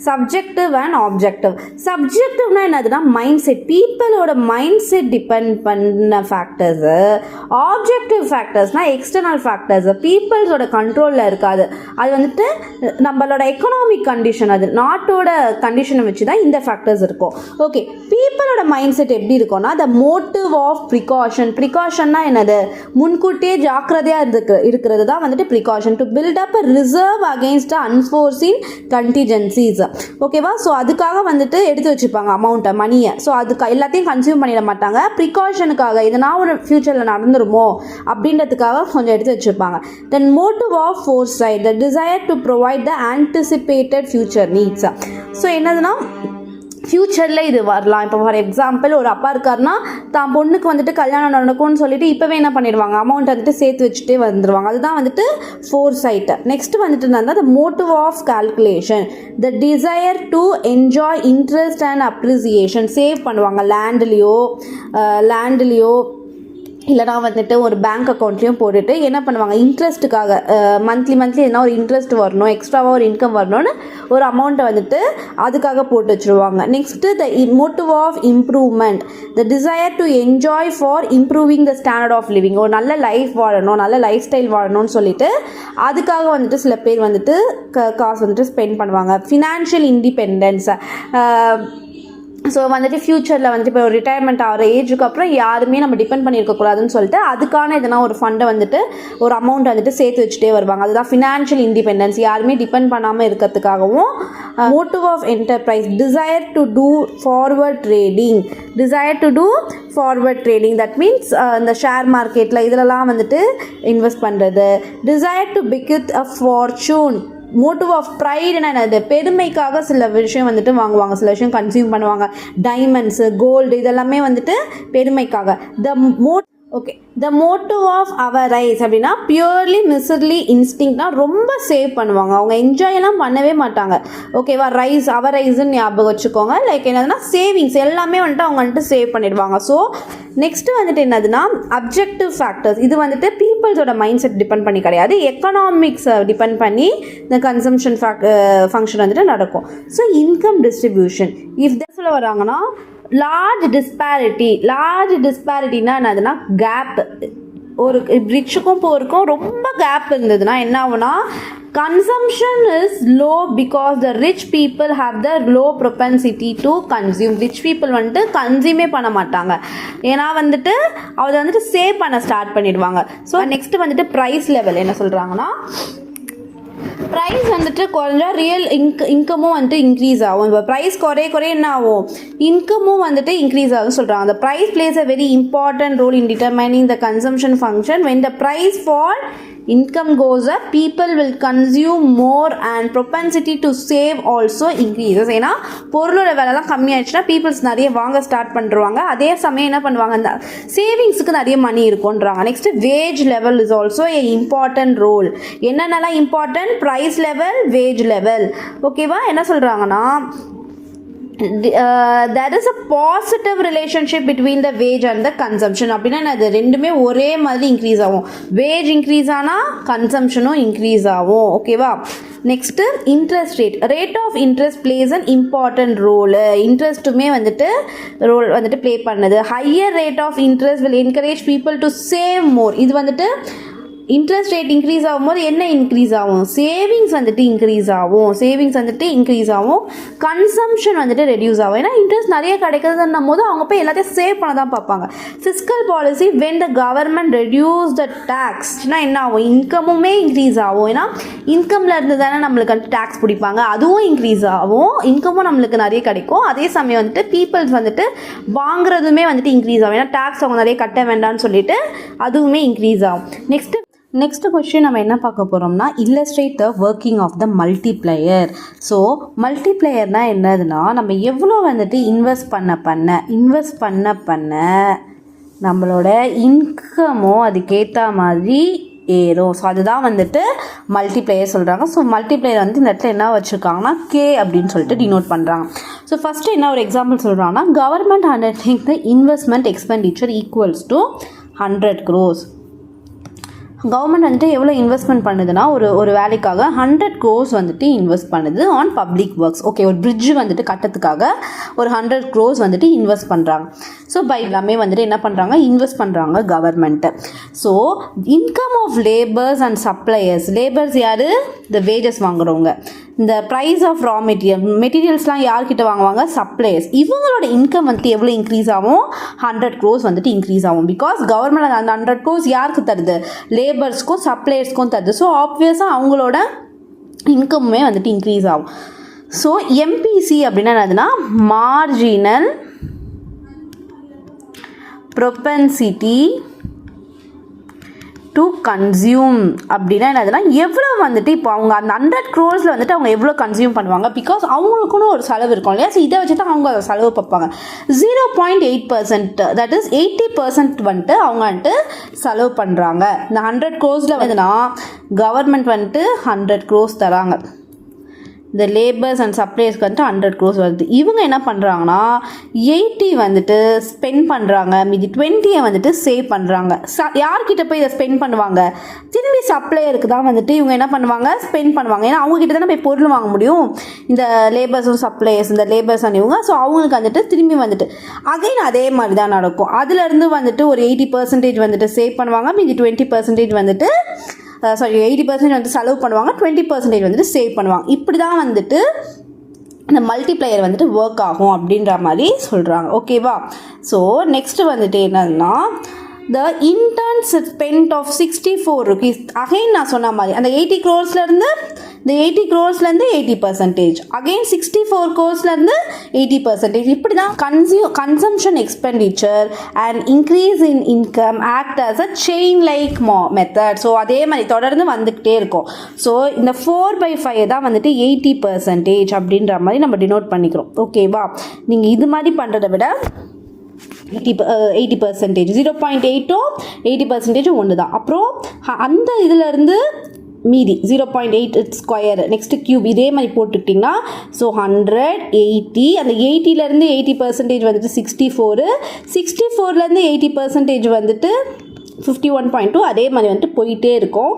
சப்ஜெக்டிவ் அண்ட் ஆப்ஜெக்டிவ். சப்ஜெக்டிவ்னா என்னதுன்னா மைண்ட் செட், பீப்புளோட மைண்ட் செட் டிபெண்ட் பண்ண ஃபேக்டர்ஸு. ஆப்ஜெக்டிவ் ஃபேக்டர்ஸ்னால் எக்ஸ்டர்னல் ஃபேக்டர்ஸு, பீப்புள்ஸோட கண்ட்ரோலில் இருக்காது. அது வந்துட்டு நம்மளோட எக்கனாமிக் கண்டிஷன், அது நாட்டோட கண்டிஷனை வச்சு தான் இந்த ஃபேக்டர்ஸ் இருக்கும். ஓகே, பீப்புளோட மைண்ட் செட் எப்படி இருக்கும்னா த மோட்டிவ் ஆஃப் ப்ரிகாஷன்னா என்னது, முன்கூட்டியே ஜாக்கிரதையாக இருக்கிறது தான் வந்துட்டு precaution. To build up a reserve against unforeseen contingencies. ஓகேவா? ஸோ அதுக்காக வந்துட்டு எடுத்து வச்சுப்பாங்க அமௌண்ட்டை, மணியை. ஸோ அதுக்கு எல்லாத்தையும் கன்சியூம் பண்ணிட மாட்டாங்க, ப்ரிகாஷனுக்காக இதனால் ஒரு ஃபியூச்சரில் நடந்துருமோ அப்படின்றதுக்காக கொஞ்சம் எடுத்து வச்சுருப்பாங்க. Then motive of foresight, the desire to provide the anticipated future needs. So என்னதுன்னா ஃப்யூச்சரில் இது வரலாம். இப்போ ஃபார் எக்ஸாம்பிள் ஒரு அப்பா இருக்காருன்னா தான் பொண்ணுக்கு வந்துட்டு கல்யாணம் நடக்கும்னு சொல்லிட்டு இப்போவே என்ன பண்ணிடுவாங்க, அமௌண்ட் வந்துட்டு சேர்த்து வச்சுட்டே வந்துடுவாங்க. அதுதான் வந்துட்டு ஃபோர்சைட். நெக்ஸ்ட்டு வந்துட்டு என்னன்னா the motive of calculation, the desire to enjoy interest and appreciation. Save பண்ணுவாங்க லேண்ட்லேயோ இல்லைனா வந்துட்டு ஒரு பேங்க் அக்கௌண்ட்லேயும் போட்டுட்டு என்ன பண்ணுவாங்க, இன்ட்ரெஸ்ட்டுக்காக மந்த்லி என்ன ஒரு இன்ட்ரெஸ்ட் வரணும், எக்ஸ்ட்ராவாக ஒரு இன்கம் வரணும்னு ஒரு அமௌண்ட்டை வந்துட்டு அதுக்காக போட்டு வச்சுருவாங்க. Next the motive of improvement, the desire to enjoy for improving the standard of living. ஒரு நல்ல லைஃப் வாழணும், நல்ல லைஃப் ஸ்டைல் வாழணும்னு சொல்லிட்டு அதுக்காக வந்துட்டு சில பேர் வந்துட்டு காசு வந்துட்டு ஸ்பெண்ட் பண்ணுவாங்க. ஃபினான்ஷியல் இண்டிபெண்டன்ஸ், ஸோ வந்துட்டு ஃப்யூச்சரில் வந்துட்டு இப்போ ஒரு ரிட்டையர்மெண்ட் ஆகிற ஏஜுக்கு அப்புறம் யாருமே நம்ம டிபெண்ட் பண்ணியிருக்கக்கூடாதுன்னு சொல்லிட்டு அதுக்கான எதனா ஒரு ஃபண்டை வந்துட்டு ஒரு அமௌண்ட் வந்துட்டு சேர்த்து வச்சுட்டே வருவாங்க. அதுதான் ஃபினான்ஷியல் இண்டிபெண்டன்ஸ், யாருமே டிபெண்ட் பண்ணாமல் இருக்கிறதுக்காகவும். Motive of enterprise, desire to do forward trading, that means இந்த ஷேர் மார்க்கெட்டில் இதிலலாம் வந்துட்டு இன்வெஸ்ட் பண்ணுறது. Desire to beget a fortune. Motive of ப்ரைடுனா என்னது, பெருமைக்காக சில விஷயம் வந்துட்டு வாங்குவாங்க, சில விஷயம் கன்சியூம் பண்ணுவாங்க. டைமண்ட்ஸு, கோல்டு இதெல்லாமே வந்துட்டு பெருமைக்காக. த மோட்டிவ் ஆஃப் அவரைஸ் அப்படின்னா பியூர்லி மிஸ்டர்லி இன்ஸ்டிங்க்னா ரொம்ப சேவ் பண்ணுவாங்க, அவங்க என்ஜாயெல்லாம் பண்ணவே மாட்டாங்க. ஓகேவா? அவரைஸ்ன்னு ஞாபகம் வச்சுக்கோங்க. என்னதுன்னா சேவிங்ஸ் எல்லாமே வந்துட்டு அவங்க வந்துட்டு சேவ் பண்ணிடுவாங்க. ஸோ நெக்ஸ்ட்டு வந்துட்டு என்னதுன்னா அப்ஜெக்டிவ் ஃபேக்டர்ஸ். இது வந்துட்டு பீப்புள்ஸோட மைண்ட் செட் டிபெண்ட் பண்ணி கிடையாது, எக்கனாமிக்ஸை டிபெண்ட் பண்ணி இந்த கன்சம்ஷன் ஃபங்க்ஷன் வந்துட்டு நடக்கும். ஸோ இன்கம் டிஸ்ட்ரிபியூஷன், இஃப் சொல்ல வராங்கன்னா லார்ஜ் டிஸ்பாரிட்டினா என்னதுன்னா கேப். ஒரு ரிச்சுக்கும் போருக்கும் ரொம்ப கேப் இருந்ததுன்னா என்ன ஆகுனா consumption is low because the rich people have the low propensity to consume. Rich people வந்துட்டு கன்சியூமே பண்ண மாட்டாங்க, ஏன்னா வந்துட்டு அதை வந்துட்டு சேவ் பண்ண ஸ்டார்ட் பண்ணிடுவாங்க. ஸோ நெக்ஸ்ட்டு வந்துட்டு ப்ரைஸ் லெவல் என்ன சொல்கிறாங்கன்னா ப்ரைஸ் வந்துட்டு குறைஞ்சா ரியல் இன்கமும் வந்துட்டு இன்க்ரீஸ் ஆகும். இப்போ ப்ரைஸ் குறைய என்ன ஆகும், இன்கமும் வந்துட்டு இன்க்ரீஸ் ஆகும்னு சொல்கிறாங்க. அந்த price plays a very important role in determining the consumption function. When the price fall income goes up, people will consume more and propensity to save also increases. ஏன்னா பொருளோட விலைலாம் கம்மியாயிடுச்சுன்னா பீப்புள்ஸ் நிறைய வாங்க ஸ்டார்ட் பண்ணுறாங்க. அதே சமயம் என்ன பண்ணுவாங்க, அந்த சேவிங்ஸுக்கு நிறைய மணி இருக்குன்றாங்க. Next wage level is also a important role. என்னென்னலாம் important, price level, wage level. ஓகேவா, என்ன சொல்கிறாங்கன்னா there is a positive relationship between the wage and the consumption. அப்படின்னா அது ரெண்டுமே ஒரே மாதிரி இன்க்ரீஸ் ஆகும். வேஜ் இன்க்ரீஸ் ஆனால் கன்சம்ஷனும் இன்க்ரீஸ் ஆகும். ஓகேவா, next interest rate of interest plays an important role. இன்ட்ரெஸ்ட்டுமே ரோல் ப்ளே பண்ணுது. Higher rate of interest will encourage people to save more. இது இன்ட்ரெஸ்ட் ரேட் இன்க்ரீஸ் ஆகும்போது என்ன இன்க்ரீஸ் ஆகும், சேவிங்ஸ் இன்க்ரீஸ் ஆகும். கன்சம்ஷன் ரெடியூஸ் ஆகும். ஏன்னா இன்ட்ரெஸ்ட் நிறைய கிடைக்கிறதுன்னும் போது அவங்க போய் எல்லாத்தையும் சேவ் பண்ண தான் பார்ப்பாங்க. Fiscal policy when the government reduce the டேக்ஸ்னா என்ன ஆகும், இன்கமுமே இன்க்ரீஸ் ஆகும். ஏன்னா இன்கம்ல இருந்து தானே நம்மளுக்கு டேக்ஸ் பிடிப்பாங்க, அதுவும் இன்க்ரீஸ் ஆகும். இன்கமும் நம்மளுக்கு நிறைய கிடைக்கும். அதே சமயம் பீப்புள்ஸ் வாங்குறதுமே இன்க்ரீஸ் ஆகும். ஏன்னா டேக்ஸ் அவங்க நிறைய கட்ட வேண்டாம்னு சொல்லிட்டு அதுவுமே இன்க்ரீஸ் ஆகும். நெக்ஸ்ட் கொஸ்டின் நம்ம என்ன பார்க்க போகிறோம்னா, illustrate the working of the multiplier. So மல்டிப்ளையர்னால் என்னதுன்னா, நம்ம எவ்வளோ இன்வெஸ்ட் பண்ண நம்மளோட இன்கமும் அதுக்கேற்ற மாதிரி ஏறும். ஸோ அதுதான் மல்டிப்ளையர் சொல்கிறாங்க. ஸோ மல்டிப்ளையர் இந்த இடத்துல என்ன வச்சுருக்காங்கன்னா கே அப்படின்னு சொல்லிட்டு டினோட் பண்ணுறாங்க. ஸோ ஃபஸ்ட்டு என்ன ஒரு எக்ஸாம்பிள் சொல்கிறாங்கன்னா, government undertake the investment expenditure equals to 100 crores. Government எவ்வளோ இன்வெஸ்ட்மெண்ட் பண்ணுதுன்னா, ஒரு வேலைக்காக 100 crores இன்வெஸ்ட் பண்ணுது ஆன் பப்ளிக் ஒர்க்ஸ். ஓகே, ஒரு பிரிட்ஜ் கட்டத்துக்காக ஒரு 100 crores இன்வெஸ்ட் பண்ணுறாங்க. ஸோ பை எல்லாமே என்ன பண்ணுறாங்க, இன்வெஸ்ட் பண்ணுறாங்க government. So income of labours and suppliers. Labours யார், இந்த வேஜஸ் வாங்குறவங்க. இந்த ப்ரைஸ் ஆஃப் ரா மெட்டீரியல்ஸ்லாம் யார்கிட்ட வாங்குவாங்க, சப்ளையர்ஸ். இவங்களோட இன்கம் எவ்வளோ இன்க்ரீஸ் ஆகும், 100 crores இன்க்ரீஸ் ஆகும். பிகாஸ் கவர்மெண்ட் அந்த 100 crores யாருக்கு தருது, லேபர்ஸ்க்கும் சப்ளையர்ஸ்க்கும் தருது. ஸோ ஆப்வியஸாக அவங்களோட இன்கம்மே இன்க்ரீஸ் ஆகும். ஸோ எம்பிசி அப்படின்னா என்னதுன்னா, மார்ஜினல் ப்ரொபென்சிட்டி டு கன்சியூம். அப்படின்னா என்னதுன்னா, எவ்வளோ இப்போ அவங்க அந்த 100 crores அவங்க எவ்வளோ கன்சியூம் பண்ணுவாங்க. பிகாஸ் அவங்களுக்குன்னு ஒரு செலவு இருக்கும் இல்லையா. ஸோ இதை வச்சு தான் அவங்க அதை செலவு பார்ப்பாங்க. 0.8%, தட் இஸ் 80% அவங்க செலவு பண்ணுறாங்க. இந்த 100 crores கவர்மெண்ட் 100 crores தராங்க. இந்த லேபர்ஸ் அண்ட் சப்ளையர்ஸ்க்கு 100 crores வருது. இவங்க என்ன பண்ணுறாங்கன்னா 80 ஸ்பெண்ட் பண்ணுறாங்க, மீதி 20 சேவ் பண்ணுறாங்க. யார்கிட்ட போய் இதை ஸ்பெண்ட் பண்ணுவாங்க, திரும்பி சப்ளையருக்கு தான் இவங்க என்ன பண்ணுவாங்க, ஸ்பெண்ட் பண்ணுவாங்க. ஏன்னா அவங்ககிட்ட தானே போய் பொருள் வாங்க முடியும், இந்த லேபர்ஸும் சப்ளையர்ஸ், இந்த லேபர்ஸ் அண்ட் இவங்க. ஸோ அவங்களுக்கு திரும்பி அகைன் அதே மாதிரி தான் நடக்கும். அதுலேருந்து ஒரு 80% சேவ் பண்ணுவாங்க, மீதி 20% 80% செலவு பண்ணுவாங்க, 20% சேவ் பண்ணுவாங்க. இப்படி தான் இந்த மல்டிப்ளையர் ஒர்க் ஆகும் அப்படின்ற மாதிரி சொல்கிறாங்க. ஓகேவா. ஸோ நெக்ஸ்ட் என்னன்னா, the intern spent of 64 rupees. Again நான் சொன்ன மாதிரி அந்த 80 crores-லேருந்து இந்த 80 crores-லேருந்து 80%, அகைன் 64 crores-லேருந்து 80%. இப்படி தான் consumption expenditure and increase in income act as a chain like method. So அதே மாதிரி தொடர்ந்து வந்துக்கிட்டே இருக்கும். ஸோ இந்த 4/5 தான் 80% அப்படின்ற மாதிரி நம்ம டினோட் பண்ணிக்கிறோம். ஓகேவா. நீங்கள் இது மாதிரி பண்ணுறதை விட 80%, 0.8 80% ஒன்று தான். அப்புறம் அந்த இதிலேருந்து மீதி 0.8 ஸ்கொயர், நெக்ஸ்ட்டு கியூப், இதே மாதிரி போட்டுக்கிட்டிங்கன்னா ஸோ 180, அந்த 80லேருந்து 80% 64, 64லேருந்து 80% 51.2, அதே மாதிரி போயிட்டே இருக்கும்.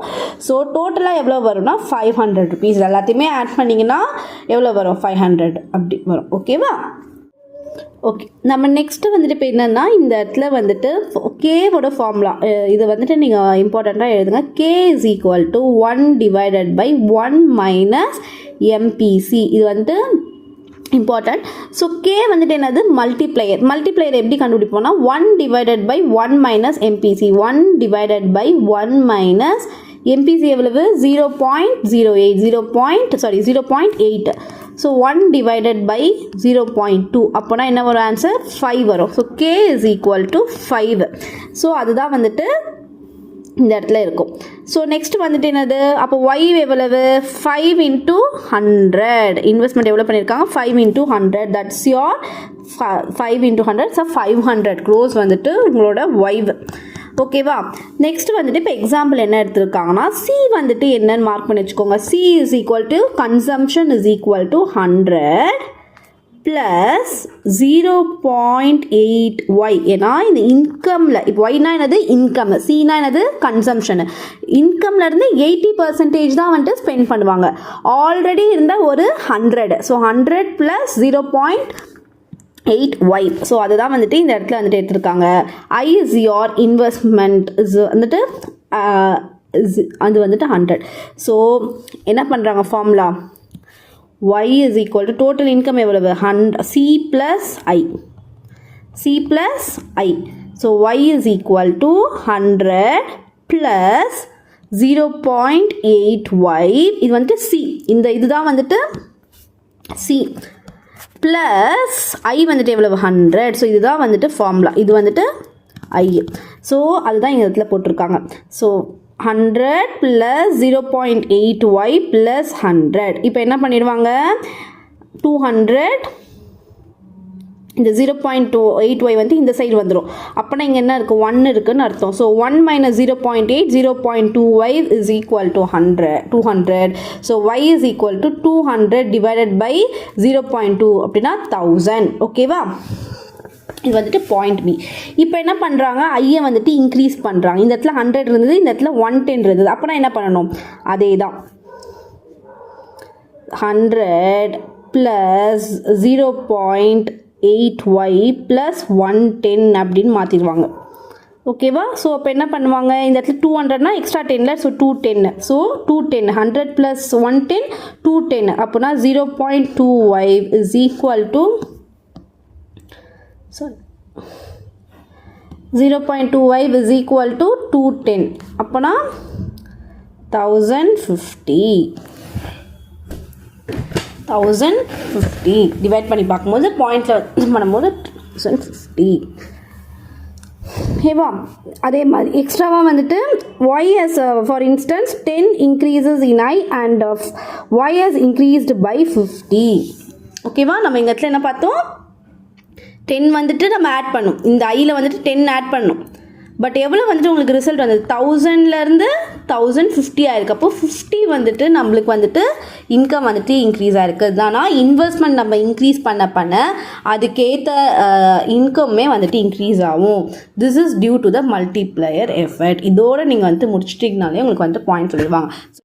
ஸோ டோட்டலாக எவ்வளோ வரும்னா 500 rupees. எல்லாத்தையுமே ஆட் பண்ணிங்கன்னா எவ்வளோ வரும், 500 அப்படி வரும். ஓகேவா. ஓகே, நம்ம நெக்ஸ்ட்டு இப்போ என்னென்னா, இந்த இடத்துல கேவோட ஃபார்முலா இது நீங்கள் இம்பார்ட்டண்ட்டாக எழுதுங்க. K is equal to 1 divided by 1 minus MPC. இது இம்பார்ட்டன்ட். ஸோ கே என்னது, மல்டிப்ளையர் எப்படி கண்டுபிடிப்போம்னா 1 divided by 1 minus MPC. 1 divided by 1 minus MPC எவ்வளவு, 0.8. ஸோ 1 divided by 0.2 அப்போனா என்ன வரும், ஆன்சர் 5 வரும். So K is equal to 5. So அதுதான் இந்த இடத்துல இருக்கும். ஸோ நெக்ஸ்ட் வந்துட்டு என்னது, அப்போ ஒய் எவ்வளவு 5 into 100, இன்வெஸ்ட்மெண்ட் எவ்வளோ பண்ணியிருக்காங்க 5 into 100, that's your 5 into 100, so 500 crores வந்துட்டு உங்களோட ஒய். ஓகேவா. நெக்ஸ்ட் வந்துட்டு இப்போ எக்ஸாம்பிள் என்ன எடுத்திருக்காங்கன்னா சி வந்துட்டு என்னன்னு மார்க் பண்ணி வச்சுக்கோங்க. C is equal to consumption is equal to 100 plus 0.8 Y. ஏன்னா இந்த இன்கமில் இப்போ ஒய்னா என்னது இன்கம், சினா என்னது கன்சம்ஷனு. இன்கம்லேருந்து 80% தான் வந்துட்டு ஸ்பெண்ட் பண்ணுவாங்க. ஆல்ரெடி இருந்த ஒரு 100, ஸோ 100 ப்ளஸ் 0.8 ஒய். ஸோ அதுதான் வந்துட்டு இந்த இடத்துல வந்துட்டு எடுத்திருக்காங்க. ஐ இஸ் யோர் இன்வெஸ்ட்மெண்ட் இஸ் வந்துட்டு அது வந்துட்டு 100. ஸோ என்ன பண்ணுறாங்க formula, y is equal to total income எவ்வளவு 100 c plus i, c plus i. So y is equal to 100 plus 0.8 y, இது வந்துட்டு c, இந்த இதுதான் வந்துட்டு c plus i வந்துட்டு எவ்வளவு 100. ஸோ இதுதான் வந்துட்டு ஃபார்முலா, இது வந்துட்டு i. ஸோ அதுதான் இந்த இடத்துல போட்டிருக்காங்க. So 100 plus 0.8 y plus 100. இப்போ என்ன பண்ணிடுவாங்க 200, இந்த 0.8 y வந்து இந்த சைடு வந்துடும். அப்போனா இங்கே என்ன இருக்குது 1 இருக்குன்னு அர்த்தம். So 1 minus 0.8, 0.2 y is equal to 200. So y is equal to 200 divided by 0.2 அப்படின்னா 1000. ஓகேவா. இது வந்துட்டு பாயிண்ட் பி. இப்போ என்ன பண்ணுறாங்க ஐயை வந்துட்டு இன்க்ரீஸ் பண்ணுறாங்க. இந்த இடத்துல 100 இருந்தது, இந்த இடத்துல 110 இருந்தது. அப்போனா என்ன பண்ணணும் அதே தான் 100 ப்ளஸ் 0.8 ஒய் ப்ளஸ் 110 அப்படின்னு மாற்றிடுவாங்க. ஓகேவா. ஸோ அப்போ என்ன பண்ணுவாங்க இந்த இடத்துல 200னா எக்ஸ்ட்ரா 10ல, ஸோ 210. So 210 100 plus 110 210. அப்போனா 0.2 Y is equal to 0.2 y is equal to 210. அப்போனா 1050 டிவைட் பண்ணி பார்க்கும்போது பாயிண்டில் பண்ணும்போது 1050. ஓகேவா. அதே மாதிரி எக்ஸ்ட்ராவாக வந்துட்டு y as for instance 10 increases in I and y has increased by 50. ஓகேவா. நம்ம இந்த இடத்துல என்ன பார்த்தோம் 10 வந்துட்டு நம்ம ஆட் பண்ணும், இந்த ஐயில் வந்துட்டு 10 ஆட் பண்ணும். பட் எவ்வளோ வந்துட்டு உங்களுக்கு ரிசல்ட் வந்தது 1000லேருந்து 1050 ஆயிருக்கு. அப்போ 50 வந்துட்டு நம்மளுக்கு வந்துட்டு இன்கம் வந்துட்டு இன்க்ரீஸ் ஆகிருக்கு. ஆனால் இன்வெஸ்ட்மெண்ட் நம்ம இன்க்ரீஸ் பண்ண அதுக்கேற்ற இன்கம்மே வந்துட்டு இன்க்ரீஸ் ஆகும். This is due to the multiplier effort. இதோடு நீங்கள் வந்துட்டு முடிச்சிட்டிங்கனாலே உங்களுக்கு வந்துட்டு பாயிண்ட் சொல்லிடுவாங்க.